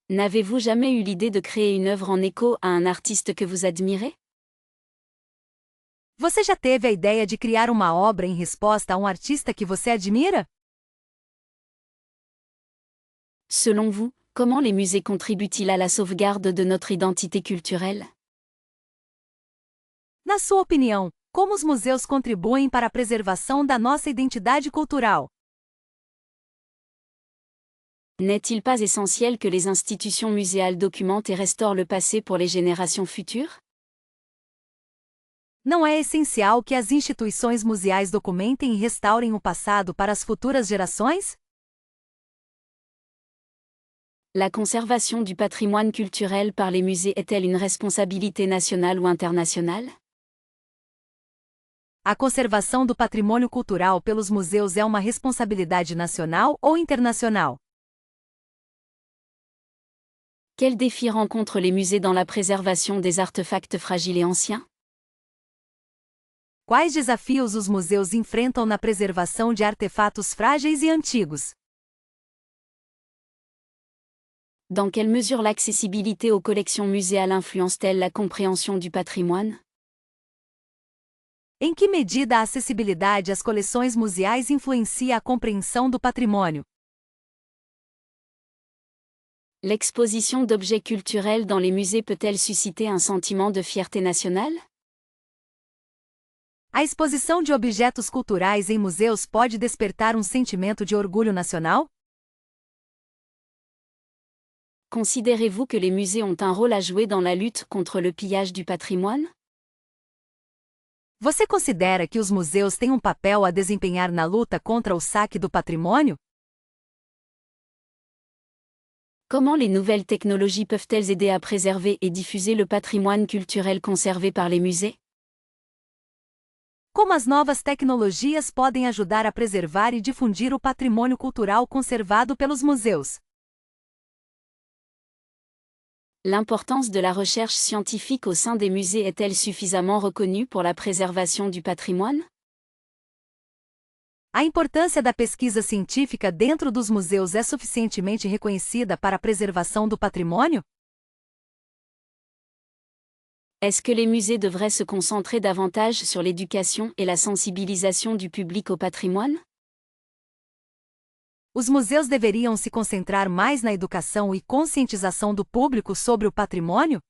N'avez-vous jamais eu l'idée de créer une œuvre en écho à un artiste que vous admirez? Você já teve a ideia de criar uma obra em resposta a um artista que você admira? Selon vous, comment les musées contribuent-ils à la sauvegarde de notre identité culturelle? Na sua opinião, como os museus contribuem para a preservação da nossa identidade cultural? N'est-il pas essentiel que les institutions muséales documentent et restaurent le passé pour les générations futures? Não é essencial que as instituições museais documentem e restaurem o passado para as futuras gerações? La conservation du patrimoine culturel par les musées est-elle une responsabilité nationale ou internationale? A conservação do patrimônio cultural pelos museus é uma responsabilidade nacional ou internacional? Quels défis rencontrent les musées dans la préservation des artefacts fragiles et anciens? Quais desafios os museus enfrentam na preservação de artefatos frágeis e antigos? Dans quelle mesure l'accessibilité aux collections muséales influence-t-elle la compréhension du patrimoine? Em que medida a acessibilidade às coleções museais influencia a compreensão do patrimônio? L'exposition d'objets culturels dans les musées peut-elle susciter un sentiment de fierté nationale? A exposição de objetos culturais em museus pode despertar um sentimento de orgulho nacional? Considérez-vous que les musées ont un rôle à jouer dans la lutte contre le pillage du patrimoine? Você considera que os museus têm um papel a desempenhar na luta contra o saque do patrimônio? Comment les nouvelles technologies peuvent-elles aider à préserver et diffuser le patrimoine culturel conservé par les musées? Como as novas tecnologias podem ajudar a preservar e difundir o patrimônio cultural conservado pelos museus? L'importance de la recherche scientifique au sein des musées est-elle suffisamment reconnue pour la préservation du patrimoine? A importância da pesquisa científica dentro dos museus é suficientemente reconhecida para a preservação do patrimônio? Est-ce que les musées devraient se concentrer davantage sur l'éducation et la sensibilisation du public au patrimoine? Os museus deveriam se concentrar mais na educação e conscientização do público sobre o patrimônio?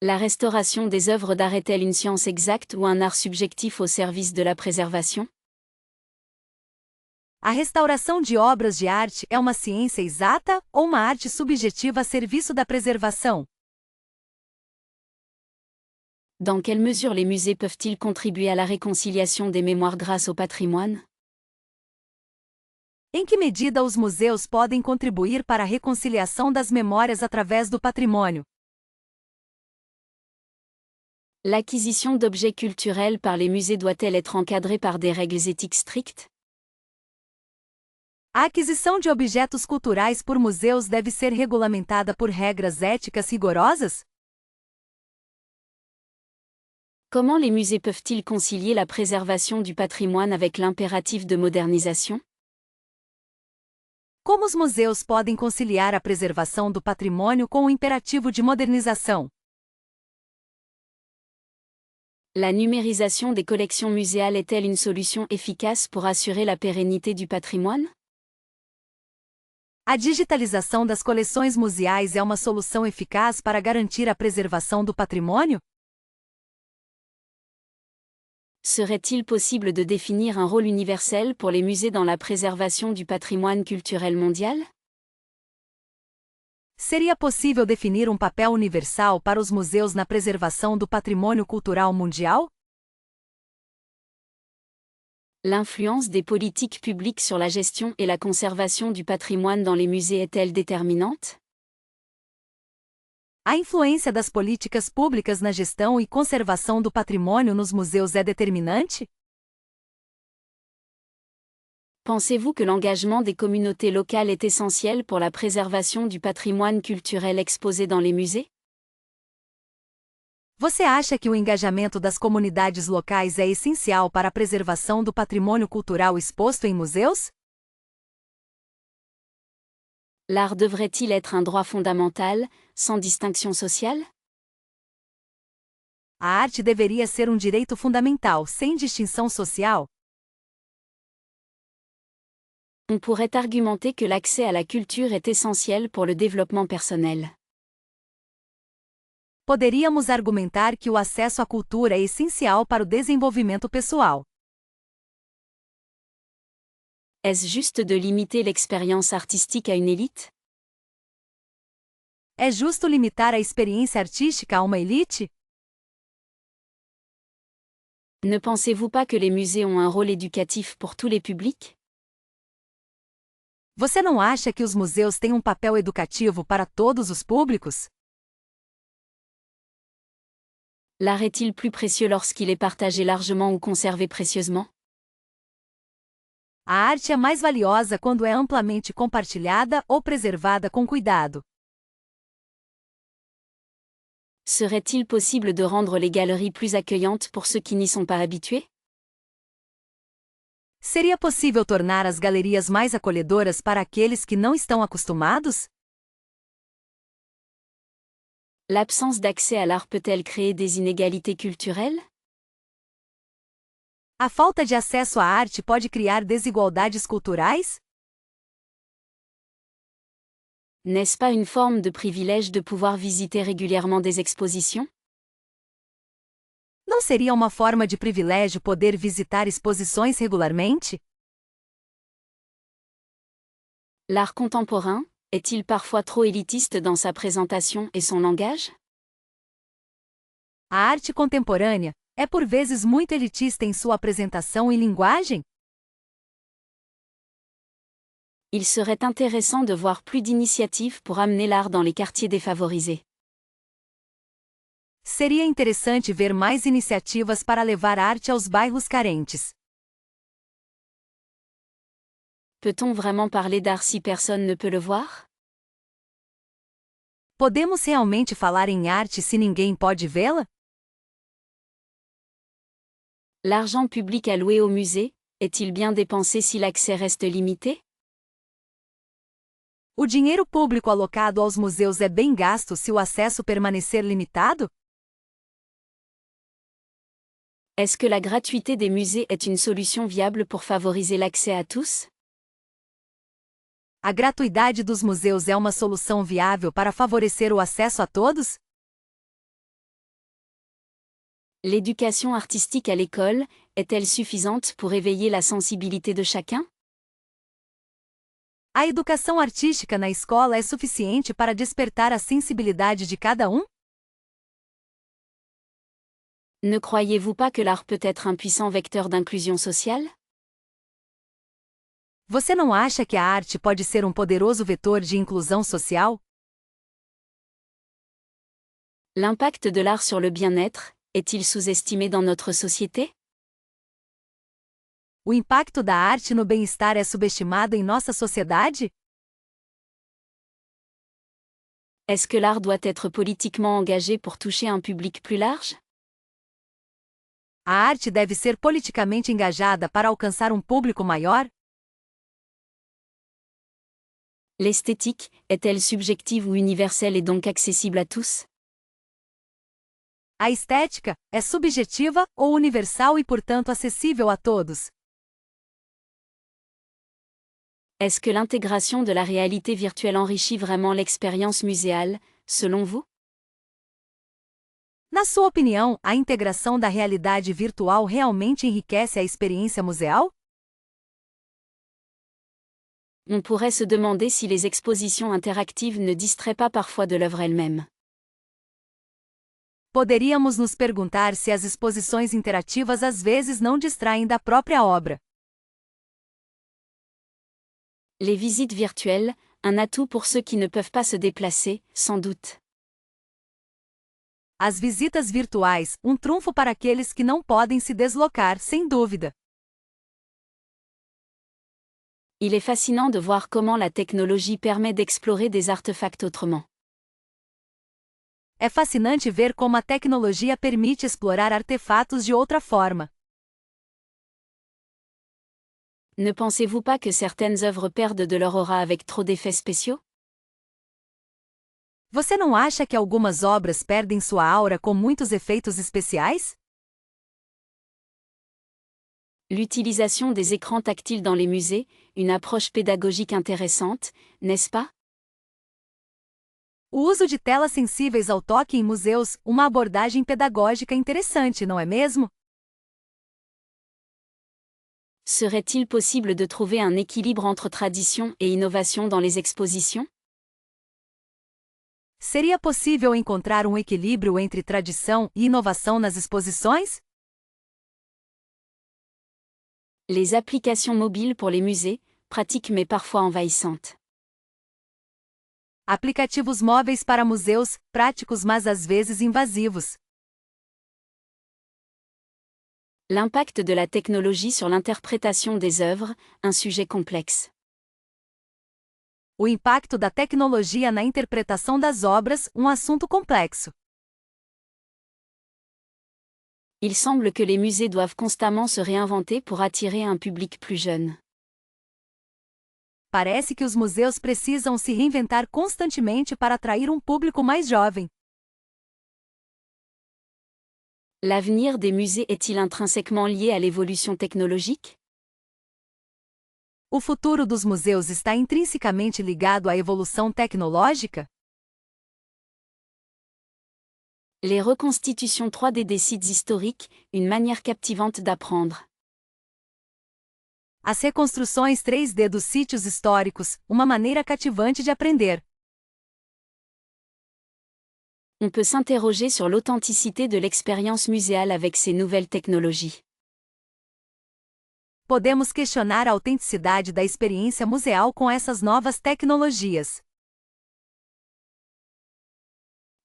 La restauration des œuvres d'art est-elle une science exacte ou un art subjectif au service de la préservation? A restauração de obras de arte é uma ciência exata ou uma arte subjetiva a serviço da preservação? Dans quelle mesure les musées peuvent-ils contribuer à la réconciliation des mémoires grâce au patrimoine? Em que medida os museus podem contribuir para a reconciliação das memórias através do patrimônio? L'acquisition d'objets culturels par les musées doit-elle être encadrée par des règles éthiques strictes? A aquisição de objetos culturais por museus deve ser regulamentada por regras éticas rigorosas? Comment les musées peuvent-ils concilier la préservation du patrimoine avec l'impératif de modernisation? Como os museus podem conciliar a preservação do patrimônio com o imperativo de modernização? La numérisation des collections muséales est-elle une solution efficace pour assurer la pérennité du patrimoine? A digitalização das coleções museais é uma solução eficaz para garantir a preservação do patrimônio? Serait-il possible de définir un rôle universel pour les musées dans la préservation du patrimoine culturel mondial? Seria possível definir um papel universal para os museus na preservação do patrimônio cultural mundial? L'influence des politiques publiques sur la gestion et la conservation du patrimoine dans les musées est-elle déterminante? A influência das políticas públicas na gestão e conservação do patrimônio nos museus é determinante? Pensez-vous que l'engagement des communautés locales est essentiel pour la préservation du patrimoine culturel exposé dans les musées? Você acha que o engajamento das comunidades locais é essencial para a preservação do patrimônio cultural exposto em museus? L'art devrait-il être un droit fondamental, sans distinction sociale? A arte deveria ser um direito fundamental, sem distinção social? On pourrait argumenter que l'accès à la culture est essentiel pour le développement personnel. Poderíamos argumentar que o acesso à cultura é essencial para o desenvolvimento pessoal. Est-ce juste de limiter l'expérience artistique à une élite? É justo limitar a experiência artística a uma elite? Ne pensez-vous pas que les musées ont un rôle éducatif pour tous les publics? Você não acha que os museus têm um papel educativo para todos os públicos? L'art est-il plus précieux lorsqu'il est partagé largement ou conservé précieusement? A arte é mais valiosa quando é amplamente compartilhada ou preservada com cuidado. Serait-il possible de rendre les galeries plus accueillantes pour ceux qui n'y sont pas habitués? Seria possível tornar as galerias mais acolhedoras para aqueles que não estão acostumados? L'absence d'accès à l'art peut-elle créer des inégalités culturelles? A falta de acesso à arte pode criar desigualdades culturais? N'est-ce pas une forme de privilège de pouvoir visiter régulièrement des expositions? Não seria uma forma de privilégio poder visitar exposições regularmente? L'art contemporain est-il parfois trop élitiste dans sa présentation et son langage? A arte contemporânea é por vezes muito elitista em sua apresentação e linguagem? Il serait intéressant de voir plus d'initiatives pour amener l'art dans les quartiers défavorisés. Seria interessante ver mais iniciativas para levar arte aos bairros carentes. Peut-on vraiment parler d'art si personne ne peut le voir? Podemos realmente falar em arte se ninguém pode vê-la? L'argent public alloué au musée est-il bien dépensé si l'accès reste limité? O dinheiro público alocado aos museus é bem gasto se o acesso permanecer limitado? Est-ce que la gratuité des musées est une solution viable pour favoriser l'accès à tous? A gratuidade dos museus é uma solução viável para favorecer o acesso a todos? L'éducation artistique à l'école est-elle suffisante pour éveiller la sensibilité de chacun? A educação artística na escola é suficiente para despertar a sensibilidade de cada um? Ne croyez-vous pas que l'art peut être un puissant vecteur d'inclusion sociale? Você não acha que a arte pode ser um poderoso vetor de inclusão social? L'impact de l'art sur le bien-être est-il sous-estimé dans notre société? O impacto da arte no bem-estar é subestimado em nossa sociedade? Est-ce que l'art doit être politiquement engagé pour toucher un public plus large? A arte deve ser politicamente engajada para alcançar um público maior? L'esthétique est-elle subjective ou universelle et donc accessible à tous? A estética é subjetiva ou universal e, portanto, acessível a todos? Est-ce que l'intégration de la réalité virtuelle enrichit vraiment l'expérience muséale, selon vous? Na sua opinião, a integração da realidade virtual realmente enriquece a experiência museal? On pourrait se demander si les expositions interactives ne distraient pas parfois de l'œuvre elle-même. Poderíamos nos perguntar se as exposições interativas às vezes não distraem da própria obra. Les visites virtuelles, un atout pour ceux qui ne peuvent pas se déplacer, sans doute. As visitas virtuais, trunfo para aqueles que não podem se deslocar, sem dúvida. Il est fascinant de voir comment la technologie permet d'explorer des artefacts autrement. É fascinante ver como a tecnologia permite explorar artefatos de outra forma. Ne pensez-vous pas que certaines œuvres perdent de leur aura avec trop d'effets spéciaux? Você não acha que algumas obras perdem sua aura com muitos efeitos especiais? L'utilisation des écrans tactiles dans les musées, une approche pédagogique intéressante, n'est-ce pas? O uso de telas sensíveis ao toque em museus, uma abordagem pedagógica interessante, não é mesmo? Serait-il possible de trouver un équilibre entre tradition et innovation dans les expositions? Seria possível encontrar um equilíbrio entre tradição e inovação nas exposições? Les applications mobiles pour les musées, pratiques mais parfois envahissantes. Aplicativos móveis para museus, práticos mas às vezes invasivos. L'impact de la technologie sur l'interprétation des œuvres, un sujet complexe. O impacto da tecnologia na interpretação das obras, um assunto complexo. Il semble que les musées doivent constamment se réinventer pour attirer un public plus jeune. Parece que os museus precisam se reinventar constantemente para atrair um público mais jovem. L'avenir des musées est-il intrinsèquement lié à l'évolution technologique? O futuro dos museus está intrinsecamente ligado à evolução tecnológica? Les reconstitutions 3D des sites historiques, une manière captivante d'apprendre. As reconstruções 3D dos sítios históricos, uma maneira cativante de aprender. On peut s'interroger sur l'authenticité de l'expérience muséale avec ces nouvelles technologies. Podemos questionar a autenticidade da experiência museal com essas novas tecnologias.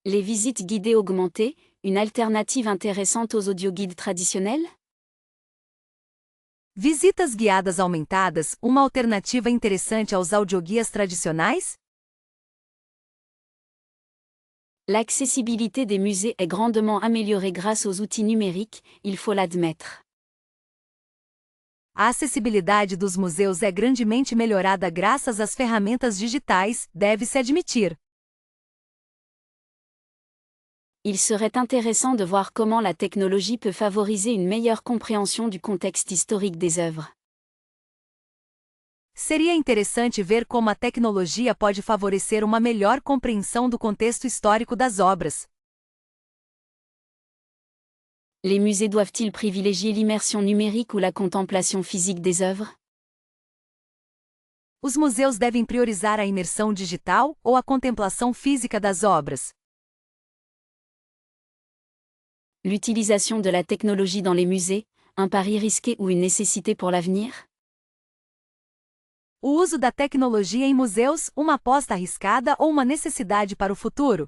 Les visites guidées augmentées, une alternative intéressante aux audioguides traditionnels? Visitas guiadas aumentadas, uma alternativa interessante aos audioguias tradicionais? L'accessibilité des musées est grandement améliorée grâce aux outils numériques, il faut l'admettre. A acessibilidade dos museus é grandemente melhorada graças às ferramentas digitais, deve-se admitir. Il serait intéressant de voir comment la technologie peut favoriser une meilleure compréhension du contexte historique des œuvres. Seria interessante ver como a tecnologia pode favorecer uma melhor compreensão do contexto histórico das obras. Les musées doivent-ils privilégier l'immersion numérique ou la contemplation physique des œuvres? Os museus devem priorizar a imersão digital ou a contemplação física das obras? L'utilisation de la technologie dans les musées, un pari risqué ou une nécessité pour l'avenir? O uso da tecnologia em museus, uma aposta arriscada ou uma necessidade para o futuro?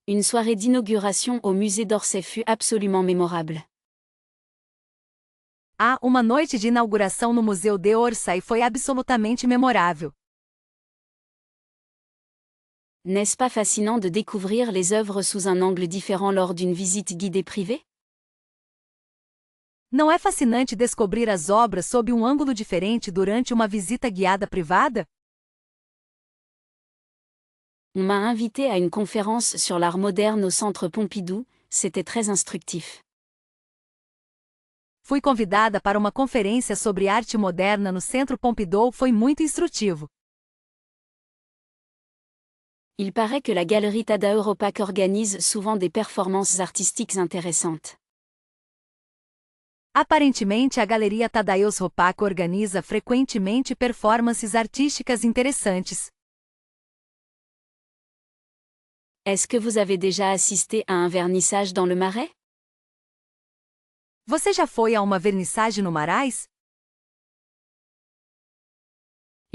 Une soirée d'inauguration au musée d'Orsay fut absolument mémorable. Uma noite de inauguração no Museu de Orsay foi absolutamente memorável. N'est-ce pas fascinant de découvrir les œuvres sous un angle différent lors d'une visite guidée privée? Não é fascinante descobrir as obras sob um ângulo diferente durante uma visita guiada privada? On m'a invité à une conférence sur l'art moderne au Centre Pompidou, c'était très instructif. Fui convidada para uma conferência sobre arte moderna no Centro Pompidou, foi muito instrutivo. Il paraît que la galerie Tadaeuropac organise souvent des performances artistiques intéressantes. Aparentemente, a Galeria Tadeusz Ropac organiza frequentemente performances artísticas interessantes. Est-ce que vous avez déjà assisté à un vernissage dans le Marais? Você já foi a uma vernissage no Marais?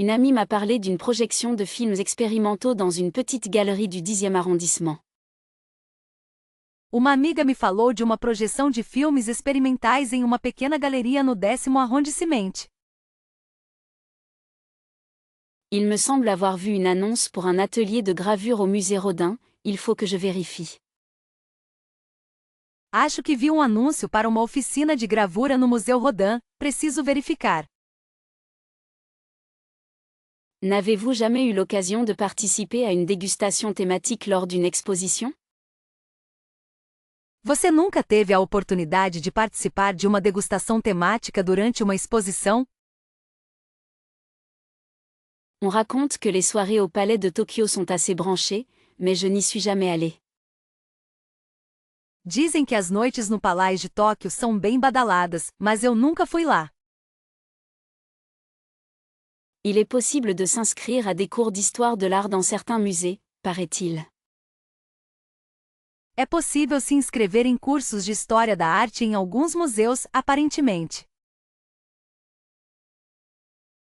Une amie m'a parlé d'une projection de films expérimentaux dans une petite galerie du 10e arrondissement. Uma amiga me falou de uma projeção de filmes experimentais em uma pequena galeria no 10º arrondicimento. Il me semble avoir vu une annonce pour un atelier de gravure au musée Rodin, il faut que je vérifie. Acho que vi um anúncio para uma oficina de gravura no Museu Rodin, preciso verificar. N'avez-vous jamais eu l'occasion de participer à une dégustation thématique lors d'une exposition? Você nunca teve a oportunidade de participar de uma degustação temática durante uma exposição? On raconte que les soirées au palais de Tokyo sont assez branchées, mais je n'y suis jamais allée. Dizem que as noites no Palais de Tóquio são bem badaladas, mas eu nunca fui lá. Il est possible de s'inscrire à des cours d'histoire de l'art dans certains musées, paraît-il. É possível se inscrever em cursos de história da arte em alguns museus, aparentemente.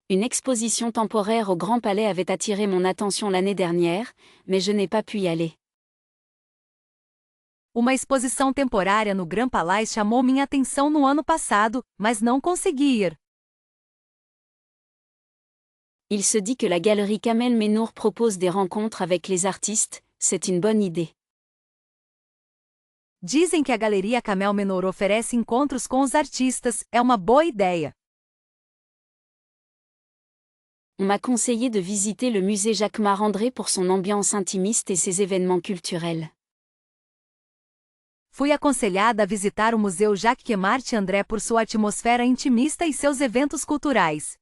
Une exposition temporaire au Grand Palais avait attiré mon attention l'année dernière, mais je n'ai pas pu y aller. Uma exposição temporária no Grand Palais chamou minha atenção no ano passado, mas não consegui ir. Il se dit que la galerie Kamel Mennour propose des rencontres avec les artistes, c'est une bonne idée. Dizem que a Galeria Kamel Mennour oferece encontros com os artistas, é uma boa ideia. On m'a conseillé de visiter le musée Jacquemart-André pour son ambiance intimiste et ses événements culturels. Fui aconselhada a visitar o Museu Jacques André por sua atmosfera intimista e seus eventos culturais.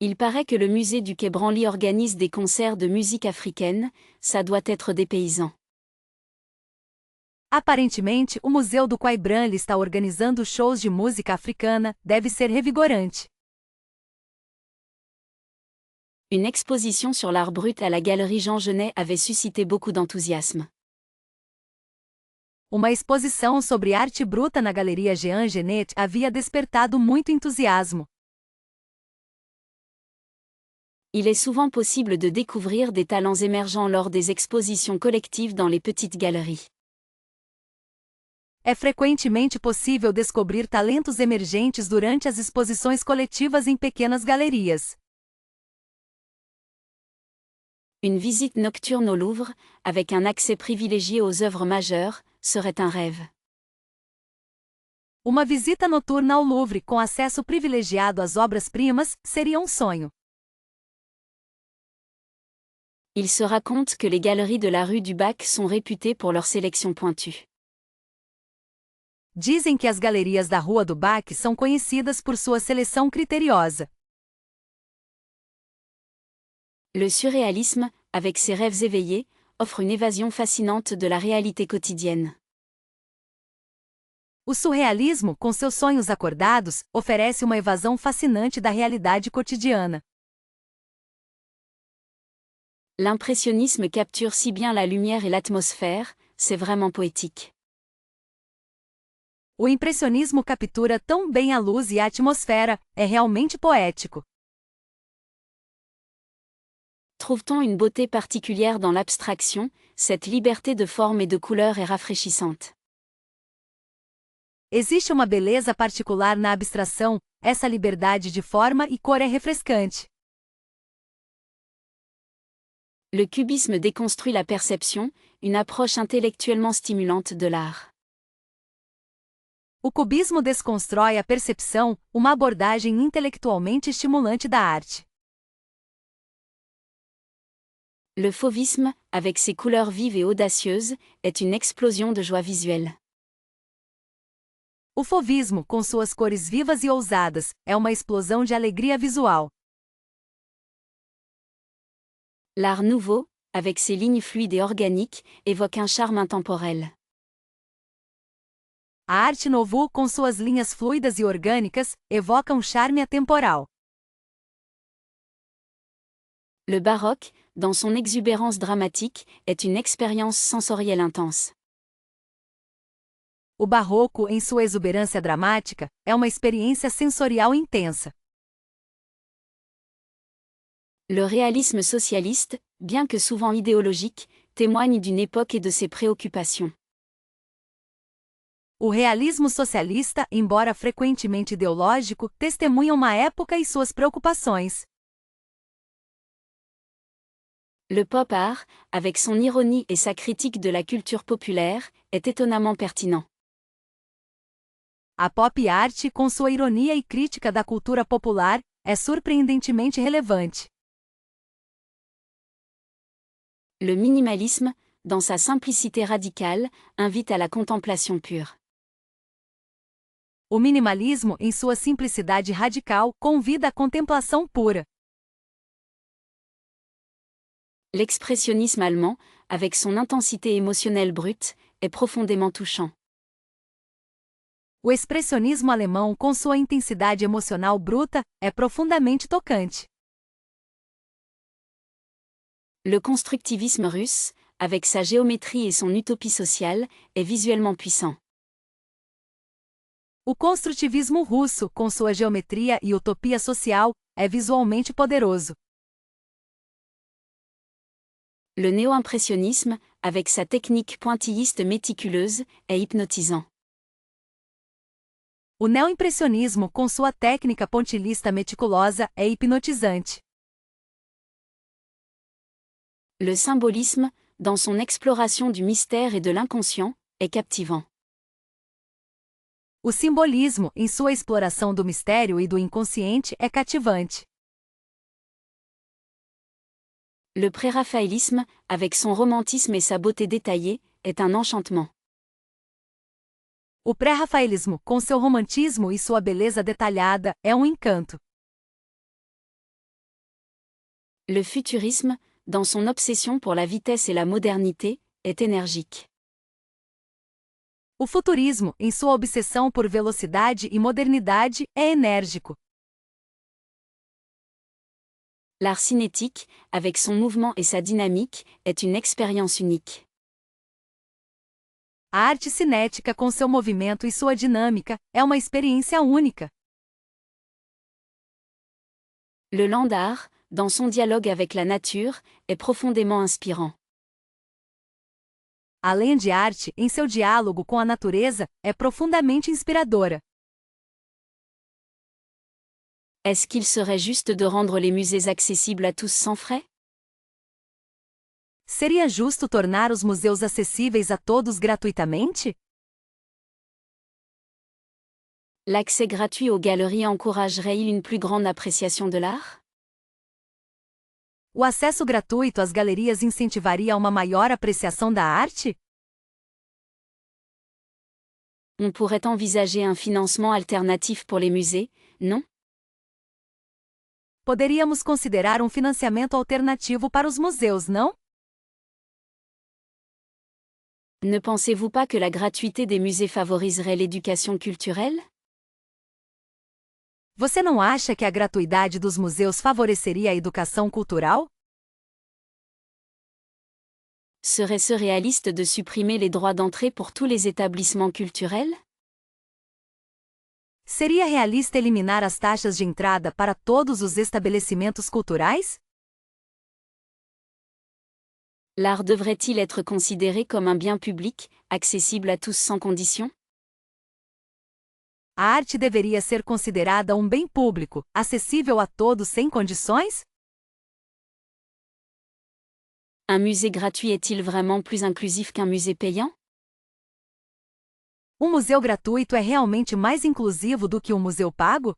Il paraît que le musée du Quai Branly organise des concerts de musique africaine, ça doit être dépaysant. Aparentemente, o Museu do Quai Branly está organizando shows de música africana, deve ser revigorante. Une exposition sur l'art brut à la galerie Jean Genet avait suscité beaucoup d'enthousiasme. Uma exposição sobre arte bruta na Galeria Jean Genet havia despertado muito entusiasmo. Il est souvent possible de découvrir des talents émergents lors des expositions collectives dans les petites galeries. É frequentemente possível descobrir talentos emergentes durante as exposições coletivas em pequenas galerias. Une visite nocturne au Louvre, avec un accès privilégié aux œuvres majeures, serait un rêve. Uma visita noturna ao Louvre com acesso privilegiado às obras-primas seria um sonho. Il se raconte que les galeries de la rue du Bac sont réputées pour leur sélection pointue. Dizem que as galerias da Rua do Bac são conhecidas por sua seleção criteriosa. Le surréalisme, avec ses rêves éveillés, offre une évasion fascinante de la réalité quotidienne. O surrealismo, com seus sonhos acordados, oferece uma evasão fascinante da realidade cotidiana. L'impressionnisme capture si bien la lumière et l'atmosphère, c'est vraiment poétique. O impressionismo captura tão bem a luz e a atmosfera, é realmente poético. Trouve-t-on une beauté particulière dans l'abstraction, cette liberté de forme et de couleur est rafraîchissante. Existe uma beleza particular na abstração, essa liberdade de forma e cor é refrescante. Le cubisme déconstruit la perception, une approche intellectuellement stimulante de l'art. O cubismo desconstrói a percepção, uma abordagem intelectualmente estimulante da arte. Le fauvisme, avec ses couleurs vives et audacieuses, est une explosion de joie visuelle. O fauvismo, com suas cores vivas e ousadas, é uma explosão de alegria visual. L'art nouveau, avec ses lignes fluides et organiques, évoque un charme intemporel. A arte nouveau, com suas linhas fluidas e orgânicas, evoca um charme atemporal. Le baroque, dans son exubérance dramatique, est une expérience sensorielle intense. O barroco, em sua exuberância dramática, é uma experiência sensorial intensa. Le réalisme socialiste, bien que souvent idéologique, témoigne d'une époque et de ses préoccupations. O realismo socialista, embora frequentemente ideológico, testemunha uma época e suas preocupações. Le pop art, avec son ironie et sa critique de la culture populaire, est étonnamment pertinent. A pop art, com sua ironia e crítica da cultura popular, é surpreendentemente relevante. Le minimalisme, dans sa simplicité radicale, invite à la contemplation pure. O minimalismo, em sua simplicidade radical, convida à contemplação pura. L'expressionnisme allemand, avec son intensité émotionnelle brute, est profondément touchant. O expressionismo alemão, com sua intensidade emocional bruta, é profundamente tocante. Le constructivisme russe, avec sa géométrie et son utopie sociale, est visuellement puissant. O construtivismo russo, com sua geometria e utopia social, é visualmente poderoso. Le néo-impressionnisme, avec sa technique pointilliste méticuleuse, est hypnotisant. O neoimpressionismo, com sua técnica pontilhista meticulosa, é hipnotizante. Le symbolisme, dans son exploration du mystère et de l'inconscient, est captivant. O simbolismo, em sua exploração do mistério e do inconsciente, é cativante. Le préraphaélisme, avec son romantisme et sa beauté détaillée, est un enchantement. O pré-rafaelismo, com seu romantismo e sua beleza detalhada, é um encanto. Le futurisme, dans son obsession pour la vitesse et la modernité, est énergique. O futurismo, em sua obsessão por velocidade e modernidade, é enérgico. L'art cinétique, avec son mouvement et sa dynamique, est une expérience unique. A arte cinética, com seu movimento e sua dinâmica, é uma experiência única. Le land art, dans son dialogue avec la nature, est profondément inspirant. A land art, em seu diálogo com a natureza, é profundamente inspiradora. Est-ce qu'il serait juste de rendre les musées accessibles à tous sans frais? Seria justo tornar os museus acessíveis a todos gratuitamente? L'accès gratuit aux galeries encouragerait-il une plus grande appréciation de l'art? O acesso gratuito às galerias incentivaria uma maior apreciação da arte? On pourrait envisager un financement alternatif pour les musées, non? Poderíamos considerar um financiamento alternativo para os museus, não? Ne pensez-vous pas que la gratuité des musées favoriserait l'éducation culturelle? Você não acha que a gratuidade dos museus favoreceria a educação cultural? Serait-ce réaliste de supprimer les droits d'entrée pour tous les établissements culturels? Seria realista eliminar as taxas de entrada para todos os estabelecimentos culturais? L'art devrait-il être considéré comme un bien public, accessible à tous sans condition? A arte deveria ser considerada um bem público, acessível a todos sem condições? Un musée gratuit est-il vraiment plus inclusif qu'un musée payant? Um museu gratuito é realmente mais inclusivo do que um museu pago?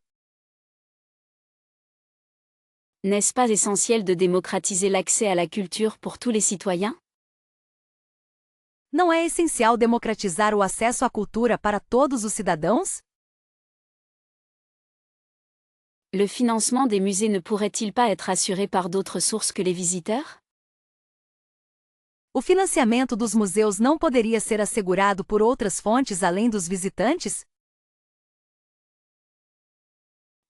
N'est-ce pas essentiel de démocratiser l'accès à la culture pour tous les citoyens? Não é essencial democratizar o acesso à cultura para todos os cidadãos? Le financement des musées ne pourrait-il pas être assuré par d'autres sources que les visiteurs? O financiamento dos museus não poderia ser assegurado por outras fontes além dos visitantes?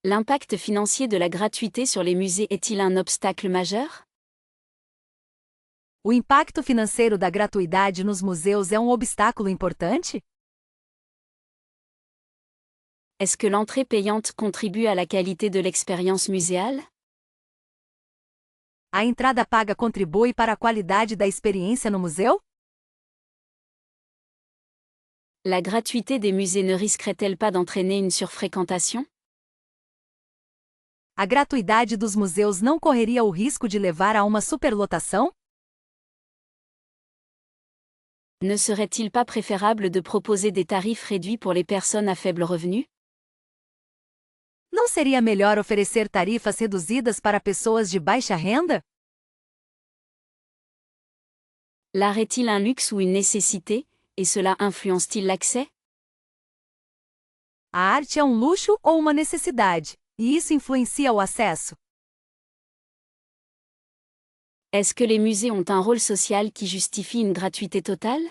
L'impact financier de la gratuité sur les musées est-il un obstacle majeur? O impacto financeiro da gratuidade nos museus é um obstáculo importante? Est-ce que l'entrée payante contribue à la qualité de l'expérience muséale? A entrada paga contribui para a qualidade da experiência no museu? La gratuité des musées ne risquerait-elle pas d'entraîner une surfréquentation? A gratuidade dos museus não correria o risco de levar a uma superlotação? Ne serait-il pas préférable de proposer des tarifs réduits pour les personnes à faible revenu? Não seria melhor oferecer tarifas reduzidas para pessoas de baixa renda? L'art est-il un luxe ou une nécessité, et cela influence-t-il l'accès? A arte é um luxo ou uma necessidade, e isso influencia o acesso? Est-ce que les musées ont un rôle social qui justifie une gratuité totale?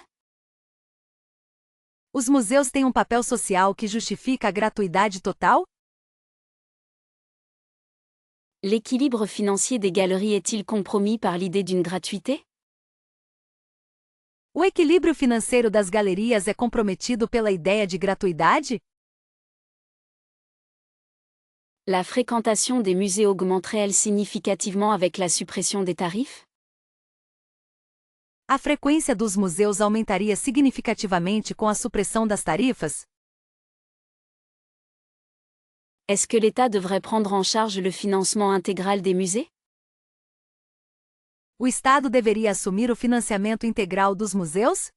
Os museus têm um papel social que justifica a gratuidade total? L'équilibre financier des galeries est-il compromis par l'idée d'une gratuité? O equilíbrio financeiro das galerias é comprometido pela ideia de gratuidade? La fréquentation des musées augmenterait-elle significativement avec la suppression des tarifs? A frequência dos museus aumentaria significativamente com a supressão das tarifas? Est-ce que l'État devrait prendre en charge le financement intégral des musées? O Estado deveria assumir o financiamento integral dos museus?